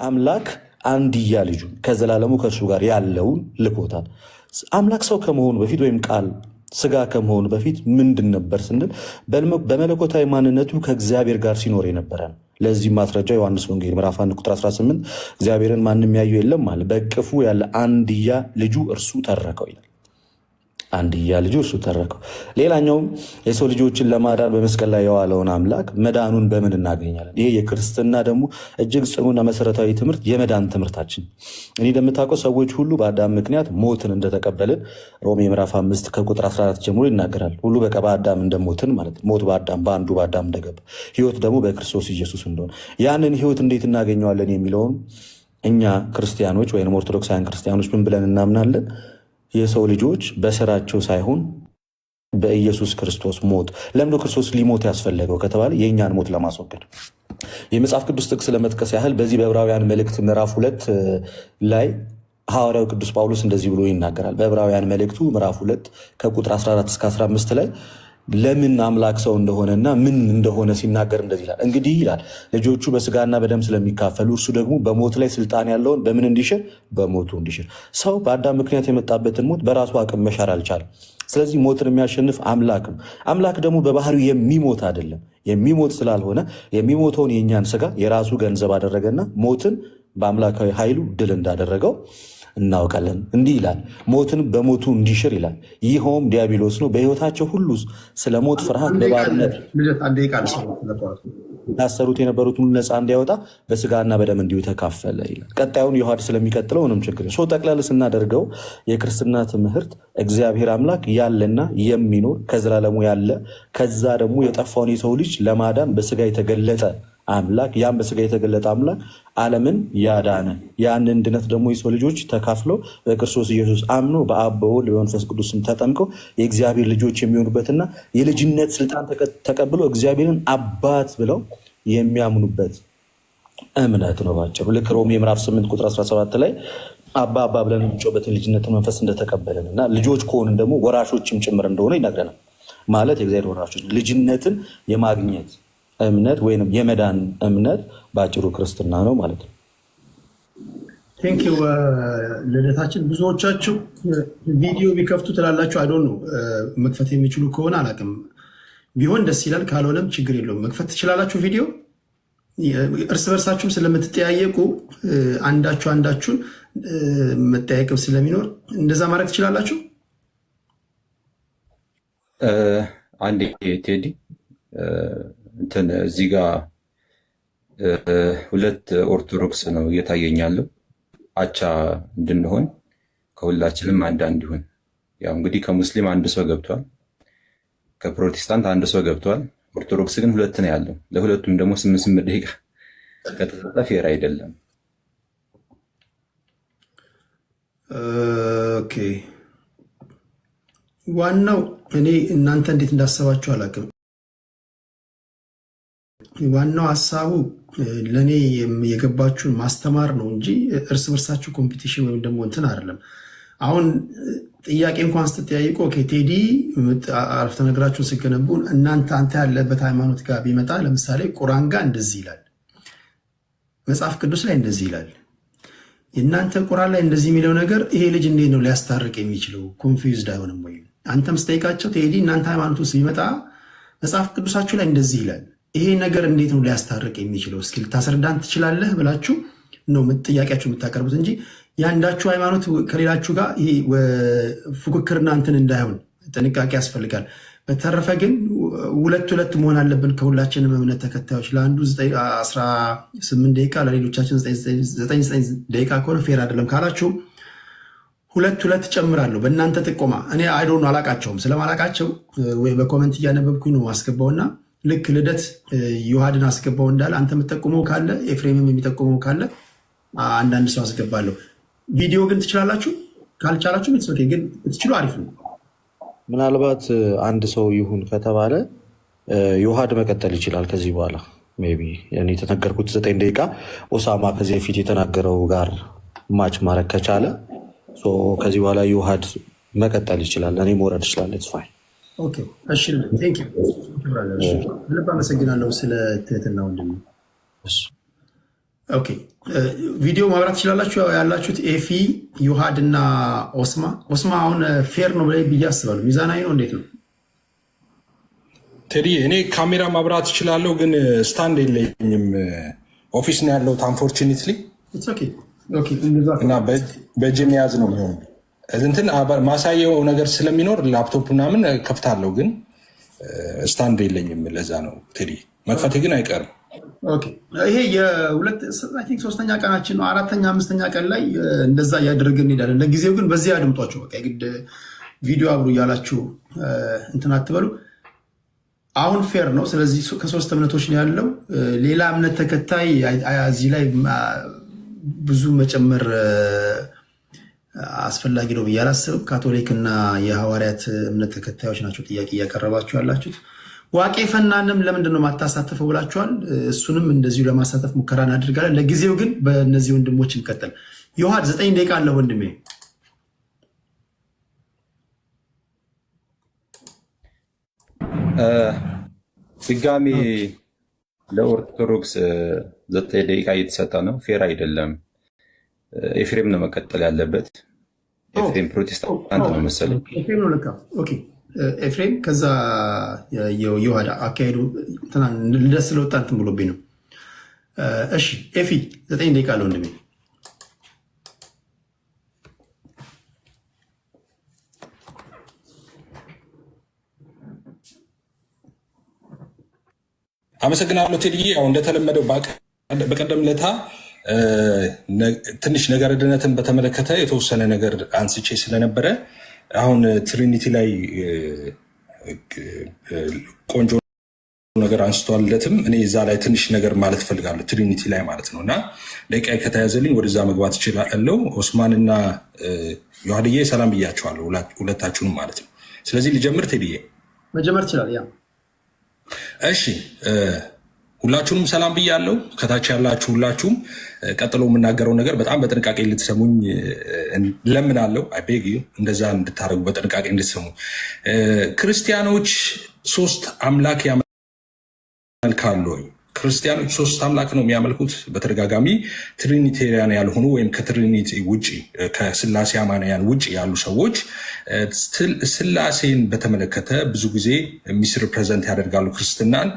አምላክ አንድያ ልጁ ከዘላለሙ ከእርሱ ጋር ያለውን ልኮታል። አምላክ ሰው ከመሆኑ በፊት ወይም ቃል ስጋ ከመሆኑ በፊት ምንድን ነበር ስንል በመለኮታዊ ማንነቱ ከእግዚአብሔር ጋር ሲኖር የነበረ ነው። ለዚህ ማስረጃ ዮሐንስ ወንጌል ምዕራፍ 1 ቁጥር 18 እግዚአብሔርን ማንም ያየው የለም አለ። በእቅፉ ያለ አንድያ ልጁ እርሱ ተረከው ይላል። አንድያ ልጁ እርሱ ተረከው። ሌላኛውም የሰው ልጆችን ለማዳን በመስቀል ላይ የዋለውን አምላክ መዳኑን በምን እናገኛለን? ይሄ የክርስትና ደግሞ እጅግ ጽኑና መሰረታዊ ትምህርት የመዳን ትምህርታችን። እኔ እንደምታውቀው ሰዎች ሁሉ በአዳም ምክንያት ሞትን እንደተቀበልን ሮሜ ምዕራፍ 5 ከቁጥር 14 ጀምሮ ይናገራል። ሁሉ በቃ በአዳም እንደሞትን ማለት ሞት በአንዱ በአዳም እንደገባ ህይወት ደግሞ በክርስቶስ ኢየሱስ እንደሆነ ያንን ህይወት እንዴት እናገኘዋለን የሚለውን እኛ ክርስቲያኖች ወይም ኦርቶዶክሳውያን ክርስቲያኖች ምን ብለን እናምናለን? የሰው ልጆች በስራቸው ሳይሆን በኢየሱስ ክርስቶስ ሞት። ለምዶ ክርስቶስ ሊሞት ያስፈለገው ከተባለ የእኛን ሞት ለማስወገድ። የመጽሐፍ ቅዱስ ጥቅስ ለመጥቀስ ያህል በዚህ በዕብራውያን መልእክት ምዕራፍ 2 ላይ ሐዋርያው ቅዱስ ጳውሎስ እንደዚህ ብሎ ይናገራል። በዕብራውያን መልእክቱ ምዕራፍ 2 ከቁጥር 14 እስከ 15 ላይ ለምን አምላክ ሰው እንደሆነና ምን እንደሆነ ሲናገር እንደዚህ ይላል። እንግዲህ ይላል ልጆቹ በስጋና በደም ስለሚካፈሉ እርሱ ደግሞ በሞት ላይ ስልጣን ያለውን በምን እንዲሽር? በሞቱ እንዲሽር። ሰው በአዳም ምክንያት የመጣበትን ሞት በራሱ አቅም መሻር አልቻለም። ስለዚህ ሞትን የሚያሸንፍ አምላክ ነው። አምላክ ደግሞ በባህሪው የሚሞት አይደለም። የሚሞት ስላልሆነ የሚሞተውን የእኛን ስጋ የራሱ ገንዘብ አደረገና ሞትን በአምላካዊ ኃይሉ ድል እንዳደረገው እናውቃለን። እንዲህ ይላል፣ ሞትን በሞቱ እንዲሽር ይላል። ይኸውም ዲያብሎስ ነው። በሕይወታቸው ሁሉ ስለ ሞት ፍርሃት በባርነት ታሰሩት የነበሩትን ነፃ እንዲያወጣ በስጋና በደም እንዲሁ ተካፈለ ይላል። ቀጣዩን ዮሐድ ስለሚቀጥለው ምንም ችግር ሶ ጠቅላላ ስናደርገው የክርስትና ትምህርት እግዚአብሔር አምላክ ያለና የሚኖር ከዘላለሙ ያለ ከዛ ደግሞ የጠፋውን የሰው ልጅ ለማዳን በስጋ የተገለጠ አምላክ ያም በስጋ የተገለጠ አምላክ ዓለምን ያዳነ ያንን ድነት ደግሞ የሰው ልጆች ተካፍለው በክርስቶስ ኢየሱስ አምኖ በአብ በወልድ በመንፈስ ቅዱስም ተጠምቀው የእግዚአብሔር ልጆች የሚሆኑበትና የልጅነት ስልጣን ተቀብለው እግዚአብሔርን አባት ብለው የሚያምኑበት እምነት ነው። ባጭሩ ልክ ሮሜ ምዕራፍ 8 ቁጥር 17 ላይ አባ አባ ብለን የምንጮህበትን ልጅነትን መንፈስ እንደተቀበለን እና ልጆች ከሆንን ደግሞ ወራሾችም ጭምር እንደሆነ ይነግረናል። ማለት የእግዚአብሔር ወራሾች ልጅነትን የማግኘት እምነት ወይም የመዳን እምነት በአጭሩ ክርስትና ነው ማለት ነው። ቴንኪው ልደታችን። ብዙዎቻችሁ ቪዲዮ ቢከፍቱ ትላላችሁ። አይዶን ነው መክፈት የሚችሉ ከሆነ አላውቅም፣ ቢሆን ደስ ይላል። ካልሆነም ችግር የለውም መክፈት ትችላላችሁ። ቪዲዮ እርስ በርሳችሁም ስለምትጠያየቁ አንዳችሁን መጠያየቅም ስለሚኖር እንደዛ ማድረግ ትችላላችሁ። አንዴ ቴዲ እንትን እዚህ ጋር ሁለት ኦርቶዶክስ ነው እየታየኛለው። አቻ እንድንሆን ከሁላችንም አንድ ይሁን። ያው እንግዲህ ከሙስሊም አንድ ሰው ገብቷል፣ ከፕሮቴስታንት አንድ ሰው ገብቷል። ኦርቶዶክስ ግን ሁለት ነው ያለው። ለሁለቱም ደግሞ 8 ደቂቃ ከተሰጠ ፌር አይደለም። ኦኬ ዋናው እኔ እናንተ እንዴት እንዳሰባችሁ አላውቅም። ዋናው ሀሳቡ ለእኔ የገባችሁን ማስተማር ነው እንጂ እርስ በርሳችሁ ኮምፒቲሽን ወይም ደግሞ እንትን አይደለም። አሁን ጥያቄ እንኳን ስትጠያይቁ ቴዲ አረፍተ ነገራችሁን ስገነቡ አንተ ያለበት ሃይማኖት ጋር ቢመጣ ለምሳሌ ቁርአን ጋር እንደዚህ ይላል፣ መጽሐፍ ቅዱስ ላይ እንደዚህ ይላል። የእናንተ ቁርአን ላይ እንደዚህ የሚለው ነገር ይሄ ልጅ እንዴት ነው ሊያስታርቅ የሚችለው? ኮንፊውዝድ አይሆንም ወይ? አንተም ስጠይቃቸው ቴዲ እናንተ ሃይማኖት ውስጥ ቢመጣ መጽሐፍ ቅዱሳችሁ ላይ እንደዚህ ይላል፣ ይሄ ነገር እንዴት ነው ሊያስታርቅ የሚችለው? እስኪ ልታስረዳን ትችላለህ ብላችሁ ነው ጥያቄያችሁ የምታቀርቡት እንጂ የአንዳችሁ ሃይማኖት ከሌላችሁ ጋር ይሄ ፉክክርና እንትን እንዳይሆን ጥንቃቄ ያስፈልጋል። በተረፈ ግን ሁለት መሆን አለብን ከሁላችንም እምነት ተከታዮች። ለአንዱ 18 ደቂቃ ለሌሎቻችን 9 ደቂቃ ከሆነ ፌር አይደለም ካላችሁ ሁለት ጨምራለሁ በእናንተ ጥቆማ። እኔ አይዶን አላቃቸውም። ስለማላቃቸው ወይ በኮመንት እያነበብኩኝ ነው አስገባውና ልክ ልደት ዮሐድን አስገባው እንዳለ አንተ የምጠቁመው ካለ ኤፍሬምም የሚጠቁመው ካለ አንዳንድ ሰው አስገባለሁ። ቪዲዮ ግን ትችላላችሁ። ካልቻላችሁ ምትሶኬ ግን ትችሉ አሪፍ ነው። ምናልባት አንድ ሰው ይሁን ከተባለ ዮሐድ መቀጠል ይችላል። ከዚህ በኋላ ሜይ ቢ እኔ የተነገርኩት 9 ደቂቃ ኦሳማ ከዚህ በፊት የተናገረው ጋር ማች ማድረግ ከቻለ ከዚህ በኋላ ዮሐድ መቀጠል ይችላል። እኔ መውረድ ይችላል። ፋይ እሺ፣ ልብ አመሰግናለሁ ስለ ትህትና ወንድም። ቪዲዮ ማብራት ትችላላችሁ ያላችሁት ኤፊ ዩሃድ እና ኦስማ አሁን ፌር ነው ብዬ አስባለሁ። ሚዛናዊ ነው እንዴት ነው ቴዲ? እኔ ካሜራ ማብራት እችላለሁ ግን ስታንድ የለኝም። ኦፊስ ነው ያለሁት አንፎርቹኔትሊ እና በእጅ መያዝ ነው የሚሆነው። እንትን ማሳየው ነገር ስለሚኖር ላፕቶፕ ምናምን ከፍታለሁ ግን ስታንድ የለኝም። ለዛ ነው ቴዲ። መክፈቴ ግን አይቀርም። ይሄ ሶስተኛ ቀናችን ነው። አራተኛ አምስተኛ ቀን ላይ እንደዛ እያደረግን እንሄዳለን። ለጊዜው ግን በዚህ አድምጧቸው። በቃ የግድ ቪዲዮ አብሩ እያላችሁ እንትን አትበሉ። አሁን ፌር ነው። ስለዚህ ከሶስት እምነቶች ነው ያለው። ሌላ እምነት ተከታይ እዚህ ላይ ብዙ መጨመር አስፈላጊ ነው ብዬ አላስብም። ካቶሊክ እና የሐዋርያት እምነት ተከታዮች ናቸው ጥያቄ እያቀረባችሁ ያላችሁት። ዋቄ ፈናንም ለምንድን ነው ማታሳትፈው ብላችኋል። እሱንም እንደዚሁ ለማሳተፍ ሙከራ እናድርጋለን። ለጊዜው ግን በእነዚህ ወንድሞች እንቀጥል። ዮሐድ 9 ደቂቃ አለ ወንድሜ። ድጋሜ ለኦርቶዶክስ 9 ደቂቃ እየተሰጠ ነው። ፌር አይደለም። ኤፍሬም ነው መቀጠል ያለበት። ኤፍሬም ፕሮቴስታንት ነው መሰለኝ። ኤፍሬም ከዛ የዮሐዳ አካሄዱ ደስ ስለወጣ እንትን ብሎብኝ ነው። እሺ ኤፊ 9 ደቂቃ አለ ወንድሜ። አመሰግናለሁ ቴዲዬ። ያው እንደተለመደው በቀደም ለታ ትንሽ ነገረ ድነትን በተመለከተ የተወሰነ ነገር አንስቼ ስለነበረ አሁን ትሪኒቲ ላይ ቆንጆ ነገር አንስቷለትም። እኔ እዛ ላይ ትንሽ ነገር ማለት ፈልጋለሁ፣ ትሪኒቲ ላይ ማለት ነው። እና ደቂቃ ከተያዘልኝ ወደዛ መግባት እችላለሁ። ኦስማንና ዮሐድዬ ሰላም ብያቸዋለሁ፣ ሁለታችሁንም ማለት ነው። ስለዚህ ልጀምር ቴዲዬ። መጀመር ይችላል። ያ እሺ፣ ሁላችሁንም ሰላም ብያለሁ። ከታች ያላችሁ ሁላችሁም ቀጥሎ የምናገረው ነገር በጣም በጥንቃቄ ልትሰሙኝ ለምናለሁ። አይቤግ እንደዛ እንድታደርጉ በጥንቃቄ እንድትሰሙ። ክርስቲያኖች 3 አምላክ ያመልካሉ። ክርስቲያኖች 3 አምላክ ነው የሚያመልኩት። በተደጋጋሚ ትሪኒቴሪያን ያልሆኑ ወይም ከትሪኒቲ ውጭ ከስላሴ አማንያን ውጭ ያሉ ሰዎች ስላሴን በተመለከተ ብዙ ጊዜ ሚስ ሪፕሬዘንት ያደርጋሉ ክርስትናን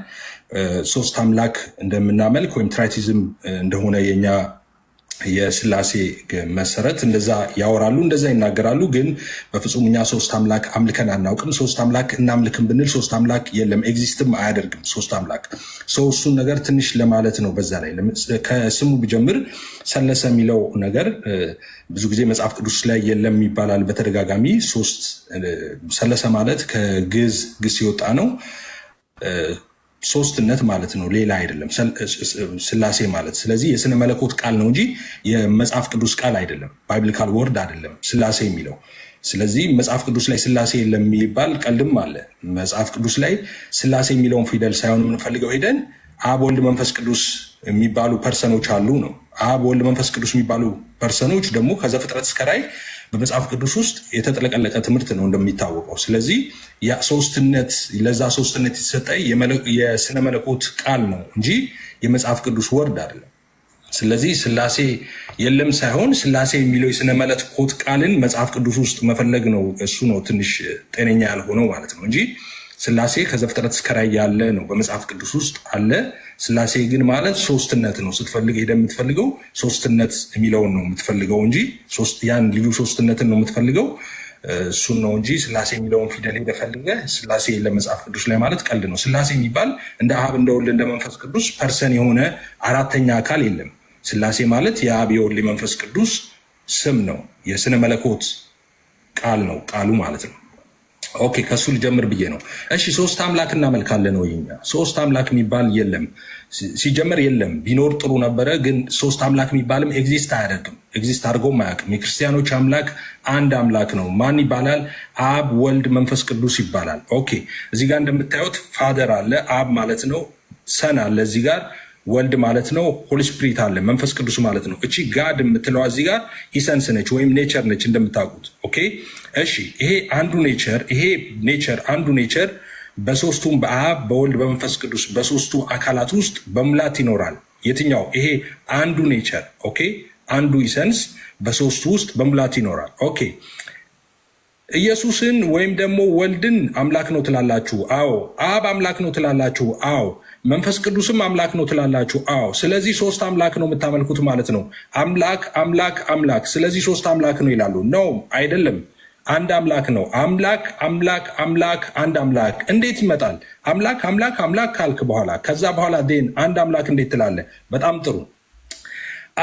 3 አምላክ እንደምናመልክ ወይም ትራይቲዝም እንደሆነ የኛ የስላሴ መሰረት እንደዛ ያወራሉ፣ እንደዛ ይናገራሉ። ግን በፍጹም እኛ 3 አምላክ አምልከን አናውቅም። 3 አምላክ እናምልክም ብንል 3 አምላክ የለም፣ ኤግዚስትም አያደርግም 3 አምላክ። እሱን ነገር ትንሽ ለማለት ነው። በዛ ላይ ከስሙ ብጀምር ሰለሰ የሚለው ነገር ብዙ ጊዜ መጽሐፍ ቅዱስ ላይ የለም ይባላል በተደጋጋሚ። ሰለሰ ማለት ከግዕዝ ግስ የወጣ ነው። ሶስትነት ማለት ነው፣ ሌላ አይደለም ስላሴ ማለት። ስለዚህ የስነ መለኮት ቃል ነው እንጂ የመጽሐፍ ቅዱስ ቃል አይደለም፣ ባይብሊካል ወርድ አይደለም ስላሴ የሚለው። ስለዚህ መጽሐፍ ቅዱስ ላይ ስላሴ የለም የሚባል ቀልድም አለ። መጽሐፍ ቅዱስ ላይ ስላሴ የሚለውን ፊደል ሳይሆን የምንፈልገው ሄደን አብ ወልድ መንፈስ ቅዱስ የሚባሉ ፐርሰኖች አሉ ነው። አብ ወልድ መንፈስ ቅዱስ የሚባሉ ፐርሰኖች ደግሞ ከዘፍጥረት እስከ ራዕይ በመጽሐፍ ቅዱስ ውስጥ የተጠለቀለቀ ትምህርት ነው እንደሚታወቀው። ስለዚህ ሶስትነት ለዛ ሶስትነት የተሰጠ የስነ መለኮት ቃል ነው እንጂ የመጽሐፍ ቅዱስ ወርድ አይደለም። ስለዚህ ስላሴ የለም ሳይሆን ስላሴ የሚለው የስነ መለኮት ቃልን መጽሐፍ ቅዱስ ውስጥ መፈለግ ነው። እሱ ነው ትንሽ ጤነኛ ያልሆነው ማለት ነው እንጂ ስላሴ ከዘፍጥረት እስከ ራዕይ ያለ ነው፣ በመጽሐፍ ቅዱስ ውስጥ አለ። ስላሴ ግን ማለት ሶስትነት ነው። ስትፈልግ ሄደ የምትፈልገው ሶስትነት የሚለውን ነው የምትፈልገው እንጂ ያን ልዩ ሶስትነትን ነው የምትፈልገው፣ እሱን ነው እንጂ ስላሴ የሚለውን ፊደል ሄደ ፈልገ ስላሴ ለመጽሐፍ ቅዱስ ላይ ማለት ቀልድ ነው። ስላሴ የሚባል እንደ አብ እንደ ወልድ እንደ መንፈስ ቅዱስ ፐርሰን የሆነ አራተኛ አካል የለም። ስላሴ ማለት የአብ የወልድ መንፈስ ቅዱስ ስም ነው፣ የስነ መለኮት ቃል ነው ቃሉ ማለት ነው። ኦኬ ከሱ ልጀምር ብዬ ነው። እሺ 3 አምላክ እናመልካለን ወይ? እኛ 3 አምላክ የሚባል የለም፣ ሲጀመር የለም። ቢኖር ጥሩ ነበረ፣ ግን 3 አምላክ የሚባልም ኤግዚስት አያደርግም፣ ኤግዚስት አድርጎም አያውቅም። የክርስቲያኖች አምላክ አንድ አምላክ ነው። ማን ይባላል? አብ ወልድ መንፈስ ቅዱስ ይባላል። ኦኬ እዚህ ጋር እንደምታዩት ፋደር አለ፣ አብ ማለት ነው። ሰን አለ እዚህ ጋር፣ ወልድ ማለት ነው። ሆሊ ስፒሪት አለ፣ መንፈስ ቅዱስ ማለት ነው። እቺ ጋድ የምትለዋ እዚህ ጋር ኢሰንስ ነች ወይም ኔቸር ነች እንደምታውቁት። ኦኬ እሺ ይሄ አንዱ ኔቸር፣ ይሄ ኔቸር አንዱ ኔቸር በሶስቱም በአብ በወልድ በመንፈስ ቅዱስ በሶስቱ አካላት ውስጥ በሙላት ይኖራል። የትኛው? ይሄ አንዱ ኔቸር ኦኬ፣ አንዱ ኢሰንስ በሶስቱ ውስጥ በሙላት ይኖራል። ኦኬ ኢየሱስን ወይም ደግሞ ወልድን አምላክ ነው ትላላችሁ? አዎ። አብ አምላክ ነው ትላላችሁ? አዎ። መንፈስ ቅዱስም አምላክ ነው ትላላችሁ? አዎ። ስለዚህ ሶስት አምላክ ነው የምታመልኩት ማለት ነው። አምላክ አምላክ አምላክ፣ ስለዚህ ሶስት አምላክ ነው ይላሉ። ነው አይደለም፣ አንድ አምላክ ነው። አምላክ አምላክ አምላክ አንድ አምላክ እንዴት ይመጣል? አምላክ አምላክ አምላክ ካልክ በኋላ ከዛ በኋላ ዴን አንድ አምላክ እንዴት ትላለ? በጣም ጥሩ።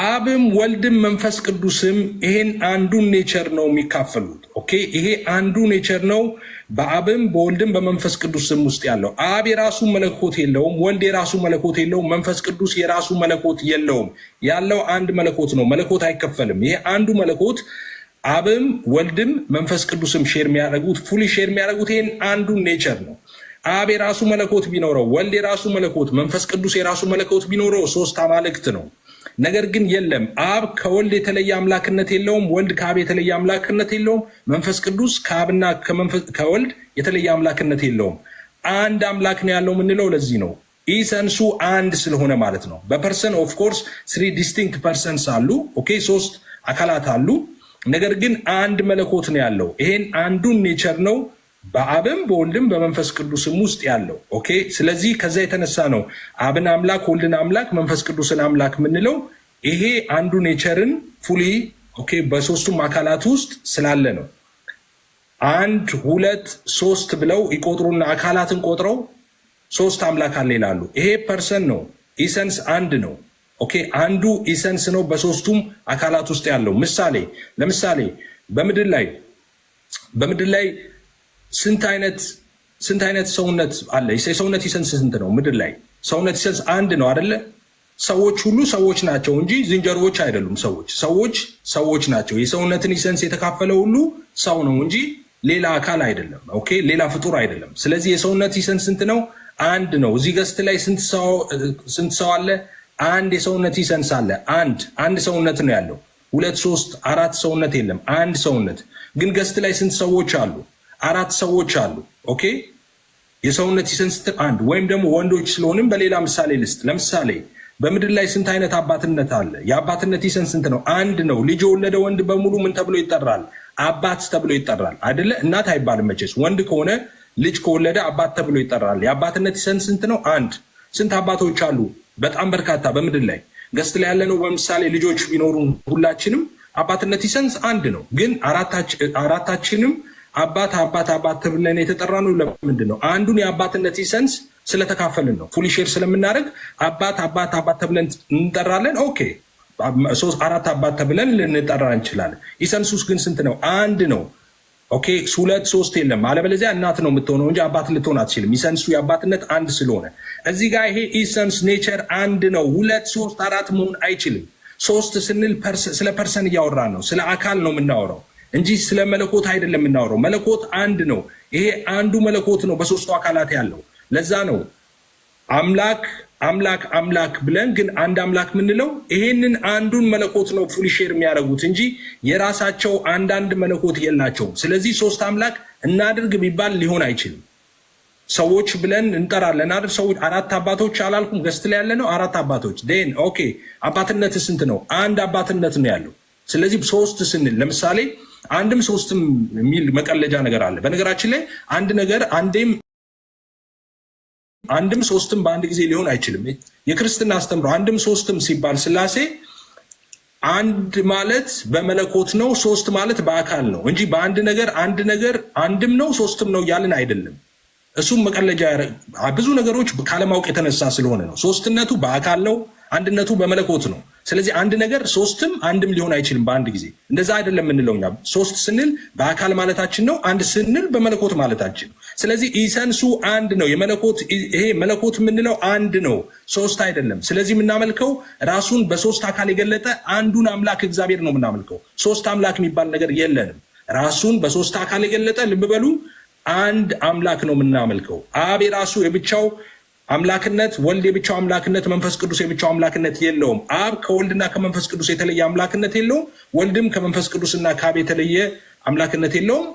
አብም ወልድም መንፈስ ቅዱስም ይሄን አንዱን ኔቸር ነው የሚካፈሉት። ኦኬ ይሄ አንዱ ኔቸር ነው በአብም በወልድም በመንፈስ ቅዱስም ውስጥ ያለው። አብ የራሱ መለኮት የለውም፣ ወልድ የራሱ መለኮት የለውም፣ መንፈስ ቅዱስ የራሱ መለኮት የለውም። ያለው አንድ መለኮት ነው። መለኮት አይከፈልም። ይሄ አንዱ መለኮት አብም ወልድም መንፈስ ቅዱስም ሼር የሚያደርጉት ፉሊ ሼር የሚያደርጉት ይሄን አንዱ ኔቸር ነው። አብ የራሱ መለኮት ቢኖረው፣ ወልድ የራሱ መለኮት፣ መንፈስ ቅዱስ የራሱ መለኮት ቢኖረው ሶስት አማልክት ነው። ነገር ግን የለም፣ አብ ከወልድ የተለየ አምላክነት የለውም፣ ወልድ ከአብ የተለየ አምላክነት የለውም፣ መንፈስ ቅዱስ ከአብና ከወልድ የተለየ አምላክነት የለውም። አንድ አምላክ ነው ያለው የምንለው ለዚህ ነው። ኢሰንሱ አንድ ስለሆነ ማለት ነው። በፐርሰን ኦፍኮርስ 3 ዲስቲንክት ፐርሰንስ አሉ። ኦኬ 3 አካላት አሉ። ነገር ግን አንድ መለኮት ነው ያለው። ይሄን አንዱን ኔቸር ነው በአብም በወልድም በመንፈስ ቅዱስም ውስጥ ያለው። ኦኬ ስለዚህ ከዛ የተነሳ ነው አብን አምላክ ወልድን አምላክ መንፈስ ቅዱስን አምላክ የምንለው። ይሄ አንዱ ኔቸርን ፉሊ ኦኬ በሶስቱም አካላት ውስጥ ስላለ ነው። 1 2 3 ብለው ይቆጥሩና አካላትን ቆጥረው 3 አምላክ አለ ይላሉ። ይሄ ፐርሰን ነው፣ ኢሰንስ አንድ ነው። ኦኬ አንዱ ኢሰንስ ነው በሶስቱም አካላት ውስጥ ያለው። ለምሳሌ በምድር ላይ ስንት አይነት ሰውነት አለ? የሰውነት ኢሰንስ ስንት ነው? ምድር ላይ ሰውነት ኢሰንስ አንድ ነው አይደለ? ሰዎች ሁሉ ሰዎች ናቸው እንጂ ዝንጀሮዎች አይደሉም። ሰዎች ናቸው። የሰውነትን ኢሰንስ የተካፈለ ሁሉ ሰው ነው እንጂ ሌላ አካል አይደለም። ኦኬ ሌላ ፍጡር አይደለም። ስለዚህ የሰውነት ኢሰንስ ስንት ነው? አንድ ነው። እዚህ ገስት ላይ ስንት ሰው አለ? አንድ የሰውነት ኢሰንስ አለ። አንድ ሰውነት ነው ያለው። 2 3 4 ሰውነት የለም። አንድ ሰውነት ግን ገስት ላይ ስንት ሰዎች አሉ? 4 ሰዎች አሉ። ኦኬ የሰውነት ኢሰንስ አንድ። ወይም ደግሞ ወንዶች ስለሆንም በሌላ ምሳሌ ልስጥ። ለምሳሌ በምድር ላይ ስንት አይነት አባትነት አለ? የአባትነት ኢሰንስ ስንት ነው? አንድ ነው። ልጅ የወለደ ወንድ በሙሉ ምን ተብሎ ይጠራል? አባት ተብሎ ይጠራል አይደለ? እናት አይባልም መቼስ። ወንድ ከሆነ ልጅ ከወለደ አባት ተብሎ ይጠራል። የአባትነት ኢሰንስ ስንት ነው? አንድ። ስንት አባቶች አሉ? በጣም በርካታ። በምድር ላይ ገስት ላይ ያለነው በምሳሌ ልጆች ቢኖሩ ሁላችንም አባትነት ኢሰንስ አንድ ነው። ግን አራታችንም አባት ተብለን የተጠራ ነው። ለምንድን ነው? አንዱን የአባትነት ኢሰንስ ስለተካፈልን ነው። ፉሊ ሼር ስለምናደርግ አባት ተብለን እንጠራለን። ኦኬ 4 አባት ተብለን ልንጠራ እንችላለን። ኢሰንሱስ ግን ስንት ነው? አንድ ነው። ኦኬ 2 3 የለም። አለበለዚያ እናት ነው የምትሆነው እንጂ አባት ልትሆን አትችልም። ኢሰንሱ የአባትነት አንድ ስለሆነ እዚህ ጋር ይሄ ኢሰንስ ኔቸር አንድ ነው። 2 3 4 መሆን አይችልም። 3 ስንል ስለ ፐርሰን እያወራን ነው። ስለ አካል ነው የምናወራው እንጂ ስለ መለኮት አይደለም የምናወራው። መለኮት አንድ ነው። ይሄ አንዱ መለኮት ነው በሶስቱ አካላት ያለው። ለዛ ነው አምላክ ብለን ግን አንድ አምላክ የምንለው። ይሄንን አንዱን መለኮት ነው ፉሊ ሼር የሚያደርጉት እንጂ የራሳቸው አንዳንድ መለኮት የላቸውም። ስለዚህ 3 አምላክ እናድርግ ቢባል ሊሆን አይችልም። ሰዎች ብለን እንጠራለን አይደል? ሰዎች 4 አባቶች አላልኩም? ገስት ላይ ያለ ነው 4 አባቶች ዴን ኦኬ አባትነት ስንት ነው? አንድ አባትነት ነው ያለው። ስለዚህ 3 ስንል ለምሳሌ 1ም 3ም የሚል መቀለጃ ነገር አለ። በነገራችን ላይ አንድ ነገር አንድም 3ም በአንድ ጊዜ ሊሆን አይችልም። የክርስትና አስተምሮ 1ም 3ም ሲባል ስላሴ አንድ ማለት በመለኮት ነው፣ 3 ማለት በአካል ነው እንጂ በአንድ ነገር አንድም ነው 3ም ነው እያልን አይደለም። እሱም መቀለጃ ብዙ ነገሮች ካለማወቅ የተነሳ ስለሆነ ነው። 3ነቱ በአካል ነው፣ አንድነቱ በመለኮት ነው። ስለዚህ አንድ ነገር 3ም 1ም ሊሆን አይችልም በአንድ ጊዜ። እንደዛ አይደለም የምንለው እኛ። 3 ስንል በአካል ማለታችን ነው፣ 1 ስንል በመለኮት ማለታችን ነው። ስለዚህ ኢሰንሱ አንድ ነው። ይሄ መለኮት የምንለው አንድ ነው፣ 3 አይደለም። ስለዚህ የምናመልከው ራሱን በ3 አካል የገለጠ አንዱን አምላክ እግዚአብሔር ነው የምናመልከው። 3 አምላክ የሚባል ነገር የለንም። ራሱን በ3 አካል የገለጠ ልብ በሉ አንድ አምላክ ነው የምናመልከው። አብ የራሱ የብቻው አምላክነት፣ ወልድ የብቻው አምላክነት፣ መንፈስ ቅዱስ የብቻው አምላክነት የለውም። አብ ከወልድና ከመንፈስ ቅዱስ የተለየ አምላክነት የለውም። ወልድም ከመንፈስ ቅዱስና ከአብ የተለየ አምላክነት የለውም።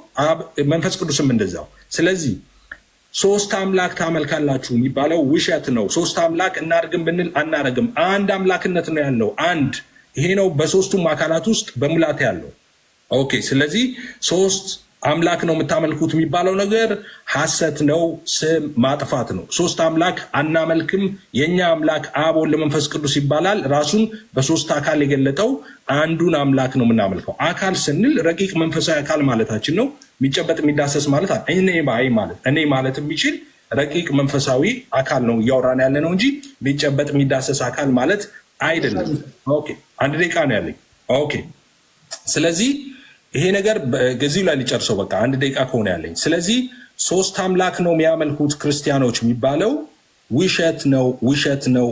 መንፈስ ቅዱስም እንደዛው። ስለዚህ ሶስት አምላክ ታመልካላችሁ የሚባለው ውሸት ነው። ሶስት አምላክ እናርግም ብንል አናረግም። አንድ አምላክነት ነው ያለው። አንድ ይሄ ነው በሶስቱም አካላት ውስጥ በሙላት ያለው። ኦኬ። ስለዚህ ሶስት አምላክ ነው የምታመልኩት የሚባለው ነገር ሐሰት ነው፣ ስም ማጥፋት ነው። ሶስት አምላክ አናመልክም። የኛ አምላክ አብ ወልድ መንፈስ ቅዱስ ይባላል። ራሱን በሶስት አካል የገለጠው አንዱን አምላክ ነው የምናመልከው። አካል ስንል ረቂቅ መንፈሳዊ አካል ማለታችን ነው። የሚጨበጥ የሚዳሰስ ማለት እኔ ማለት የሚችል ረቂቅ መንፈሳዊ አካል ነው እያወራን ያለ ነው እንጂ የሚጨበጥ የሚዳሰስ አካል ማለት አይደለም። ኦኬ፣ 1 ደቂቃ ነው ያለኝ። ኦኬ፣ ስለዚህ ይሄ ነገር ገዚሁ ላይ ሊጨርሰው በቃ 1 ደቂቃ ከሆነ ያለኝ። ስለዚህ ሶስት አምላክ ነው የሚያመልኩት ክርስቲያኖች የሚባለው ውሸት ነው፣ ውሸት ነው።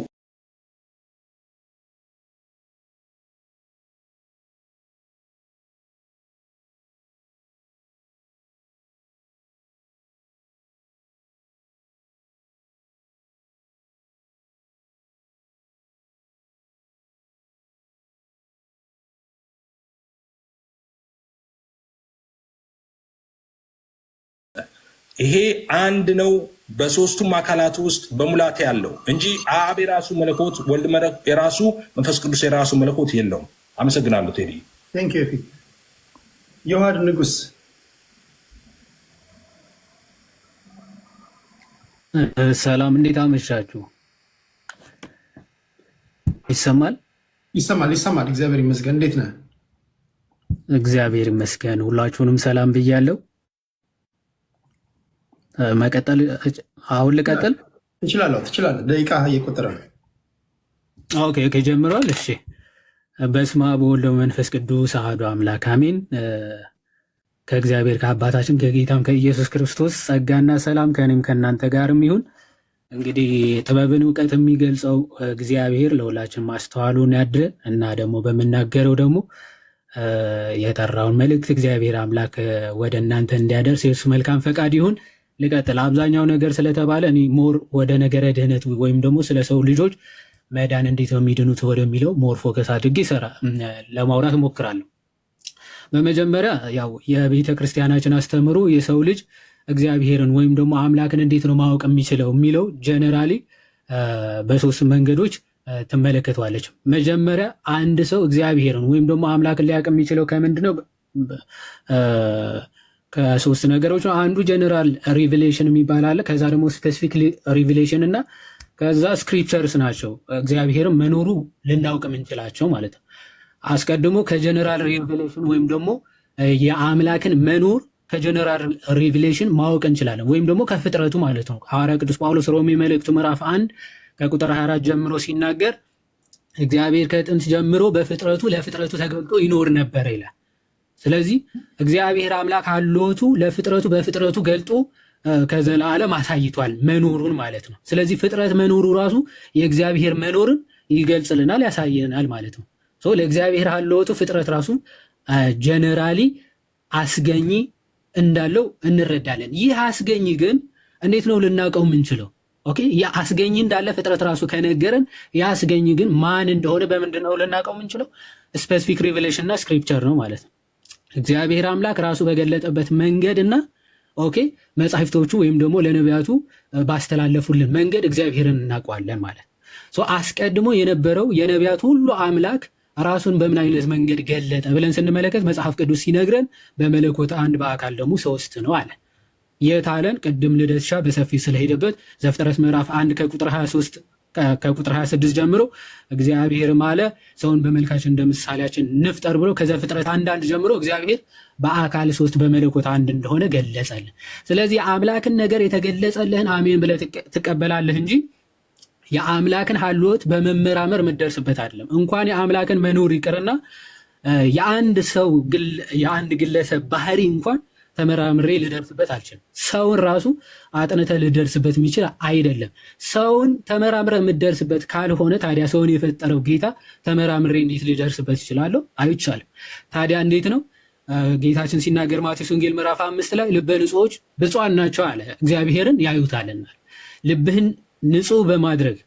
ይሄ አንድ ነው በሶስቱም አካላት ውስጥ በሙላት ያለው እንጂ አብ የራሱ መለኮት፣ ወልድ የራሱ መንፈስ ቅዱስ የራሱ መለኮት የለውም። አመሰግናለሁ ቴዲ። ዮሐድ ንጉስ ሰላም፣ እንዴት አመሻችሁ? ይሰማል? ይሰማል። እግዚአብሔር ይመስገን። እንዴት ነህ? እግዚአብሔር ይመስገን። ሁላችሁንም ሰላም ብያለሁ። መቀጠል አሁን ልቀጥል እችላለሁ? ትችላለህ። ደቂቃ እየቆጠረ ነው። ኦኬ ጀምሯል። እሺ። በስመ አብ ወወልድ ወመንፈስ ቅዱስ አሐዱ አምላክ አሜን። ከእግዚአብሔር ከአባታችን ከጌታም ከኢየሱስ ክርስቶስ ጸጋና ሰላም ከእኔም ከእናንተ ጋርም ይሁን። እንግዲህ ጥበብን እውቀት የሚገልጸው እግዚአብሔር ለሁላችን ማስተዋሉን ያድለን እና ደግሞ በምናገረው ደግሞ የጠራውን መልእክት እግዚአብሔር አምላክ ወደ እናንተ እንዲያደርስ የእሱ መልካም ፈቃድ ይሁን። ልቀጥል። አብዛኛው ነገር ስለተባለ እኔ ሞር ወደ ነገረ ድህነት ወይም ደግሞ ስለ ሰው ልጆች መዳን እንዴት ነው የሚድኑት ወደሚለው ሞር ፎከስ አድርጌ ለማውራት እሞክራለሁ። በመጀመሪያ ያው የቤተ ክርስቲያናችን አስተምሮ የሰው ልጅ እግዚአብሔርን ወይም ደግሞ አምላክን እንዴት ነው ማወቅ የሚችለው የሚለው ጀነራሊ በሶስት መንገዶች ትመለከተዋለች። መጀመሪያ አንድ ሰው እግዚአብሔርን ወይም ደግሞ አምላክን ሊያውቅ የሚችለው ከምንድን ነው? ከሶስት ነገሮች ነው። አንዱ ጀነራል ሪቪሌሽን የሚባል አለ። ከዛ ደግሞ ስፔሲፊክ ሪቪሌሽን እና ከዛ ስክሪፕቸርስ ናቸው። እግዚአብሔርን መኖሩ ልናውቅ የምንችላቸው ማለት ነው። አስቀድሞ ከጀነራል ሪቪሌሽን ወይም ደግሞ የአምላክን መኖር ከጀነራል ሪቪሌሽን ማወቅ እንችላለን፣ ወይም ደግሞ ከፍጥረቱ ማለት ነው። ሐዋርያ ቅዱስ ጳውሎስ ሮሜ መልእክቱ ምዕራፍ 1 ከቁጥር 24 ጀምሮ ሲናገር እግዚአብሔር ከጥንት ጀምሮ በፍጥረቱ ለፍጥረቱ ተገልጦ ይኖር ነበር ይላል። ስለዚህ እግዚአብሔር አምላክ አሎቱ ለፍጥረቱ በፍጥረቱ ገልጦ ከዘላለም አሳይቷል መኖሩን ማለት ነው። ስለዚህ ፍጥረት መኖሩ ራሱ የእግዚአብሔር መኖርን ይገልጽልናል፣ ያሳየናል ማለት ነው። ለእግዚአብሔር አሎቱ ፍጥረት ራሱ ጀነራሊ አስገኝ እንዳለው እንረዳለን። ይህ አስገኝ ግን እንዴት ነው ልናውቀው የምንችለው? ኦኬ፣ ያ አስገኝ እንዳለ ፍጥረት ራሱ ከነገረን ያ አስገኝ ግን ማን እንደሆነ በምንድን ነው ልናውቀው የምንችለው? ስፔሲፊክ ሪቪሌሽን እና ስክሪፕቸር ነው ማለት ነው። እግዚአብሔር አምላክ ራሱ በገለጠበት መንገድ እና መጻሕፍቶቹ ወይም ደግሞ ለነቢያቱ ባስተላለፉልን መንገድ እግዚአብሔርን እናውቀዋለን ማለት ነው። አስቀድሞ የነበረው የነቢያት ሁሉ አምላክ ራሱን በምን አይነት መንገድ ገለጠ ብለን ስንመለከት መጽሐፍ ቅዱስ ሲነግረን በመለኮት አንድ በአካል ደግሞ ሶስት ነው አለ። የት አለን? ቅድም ልደትሻ በሰፊው ስለሄደበት ዘፍጥረት ምዕራፍ 1 ከቁጥር 26 ጀምሮ እግዚአብሔርም አለ ሰውን በመልካችን እንደ ምሳሌያችን ንፍጠር ብሎ ከዘፍጥረት 1 ጀምሮ እግዚአብሔር በአካል ሶስት በመለኮት አንድ እንደሆነ ገለጸልን። ስለዚህ አምላክን ነገር የተገለጸልህን አሜን ብለህ ትቀበላለህ እንጂ የአምላክን ሀልዎት በመመራመር የምትደርስበት አይደለም። እንኳን የአምላክን መኖር ይቅርና የአንድ ግለሰብ ባህሪ እንኳን ተመራምሬ ልደርስበት አልችልም። ሰውን ራሱ አጥንተ ልደርስበት የሚችል አይደለም። ሰውን ተመራምረ የምትደርስበት ካልሆነ ታዲያ ሰውን የፈጠረው ጌታ ተመራምሬ እንዴት ልደርስበት ይችላለሁ? አይቻልም። ታዲያ እንዴት ነው? ጌታችን ሲናገር ማቴዎስ ወንጌል ምዕራፍ 5 ላይ ልበ ንጹሖች ብፁዓን ናቸው አለ፣ እግዚአብሔርን ያዩታልና። ልብህን ንጹህ በማድረግ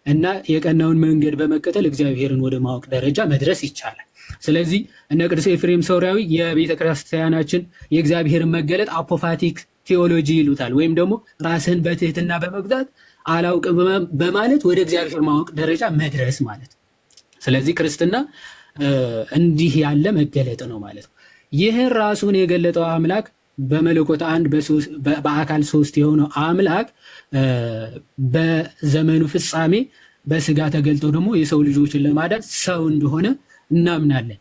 እና የቀናውን መንገድ በመከተል እግዚአብሔርን ወደ ማወቅ ደረጃ መድረስ ይቻላል። ስለዚህ እነ ቅዱስ ኤፍሬም ሶርያዊ የቤተ ክርስቲያናችን የእግዚአብሔርን መገለጥ አፖፋቲክ ቴዎሎጂ ይሉታል። ወይም ደግሞ ራስህን በትህትና በመግዛት አላውቅም በማለት ወደ እግዚአብሔር ማወቅ ደረጃ መድረስ ማለት ነው። ስለዚህ ክርስትና እንዲህ ያለ መገለጥ ነው ማለት ነው። ይህን ራሱን የገለጠው አምላክ በመለኮት አንድ በአካል ሶስት የሆነው አምላክ በዘመኑ ፍጻሜ በስጋ ተገልጦ ደግሞ የሰው ልጆችን ለማዳን ሰው እንደሆነ እናምናለን።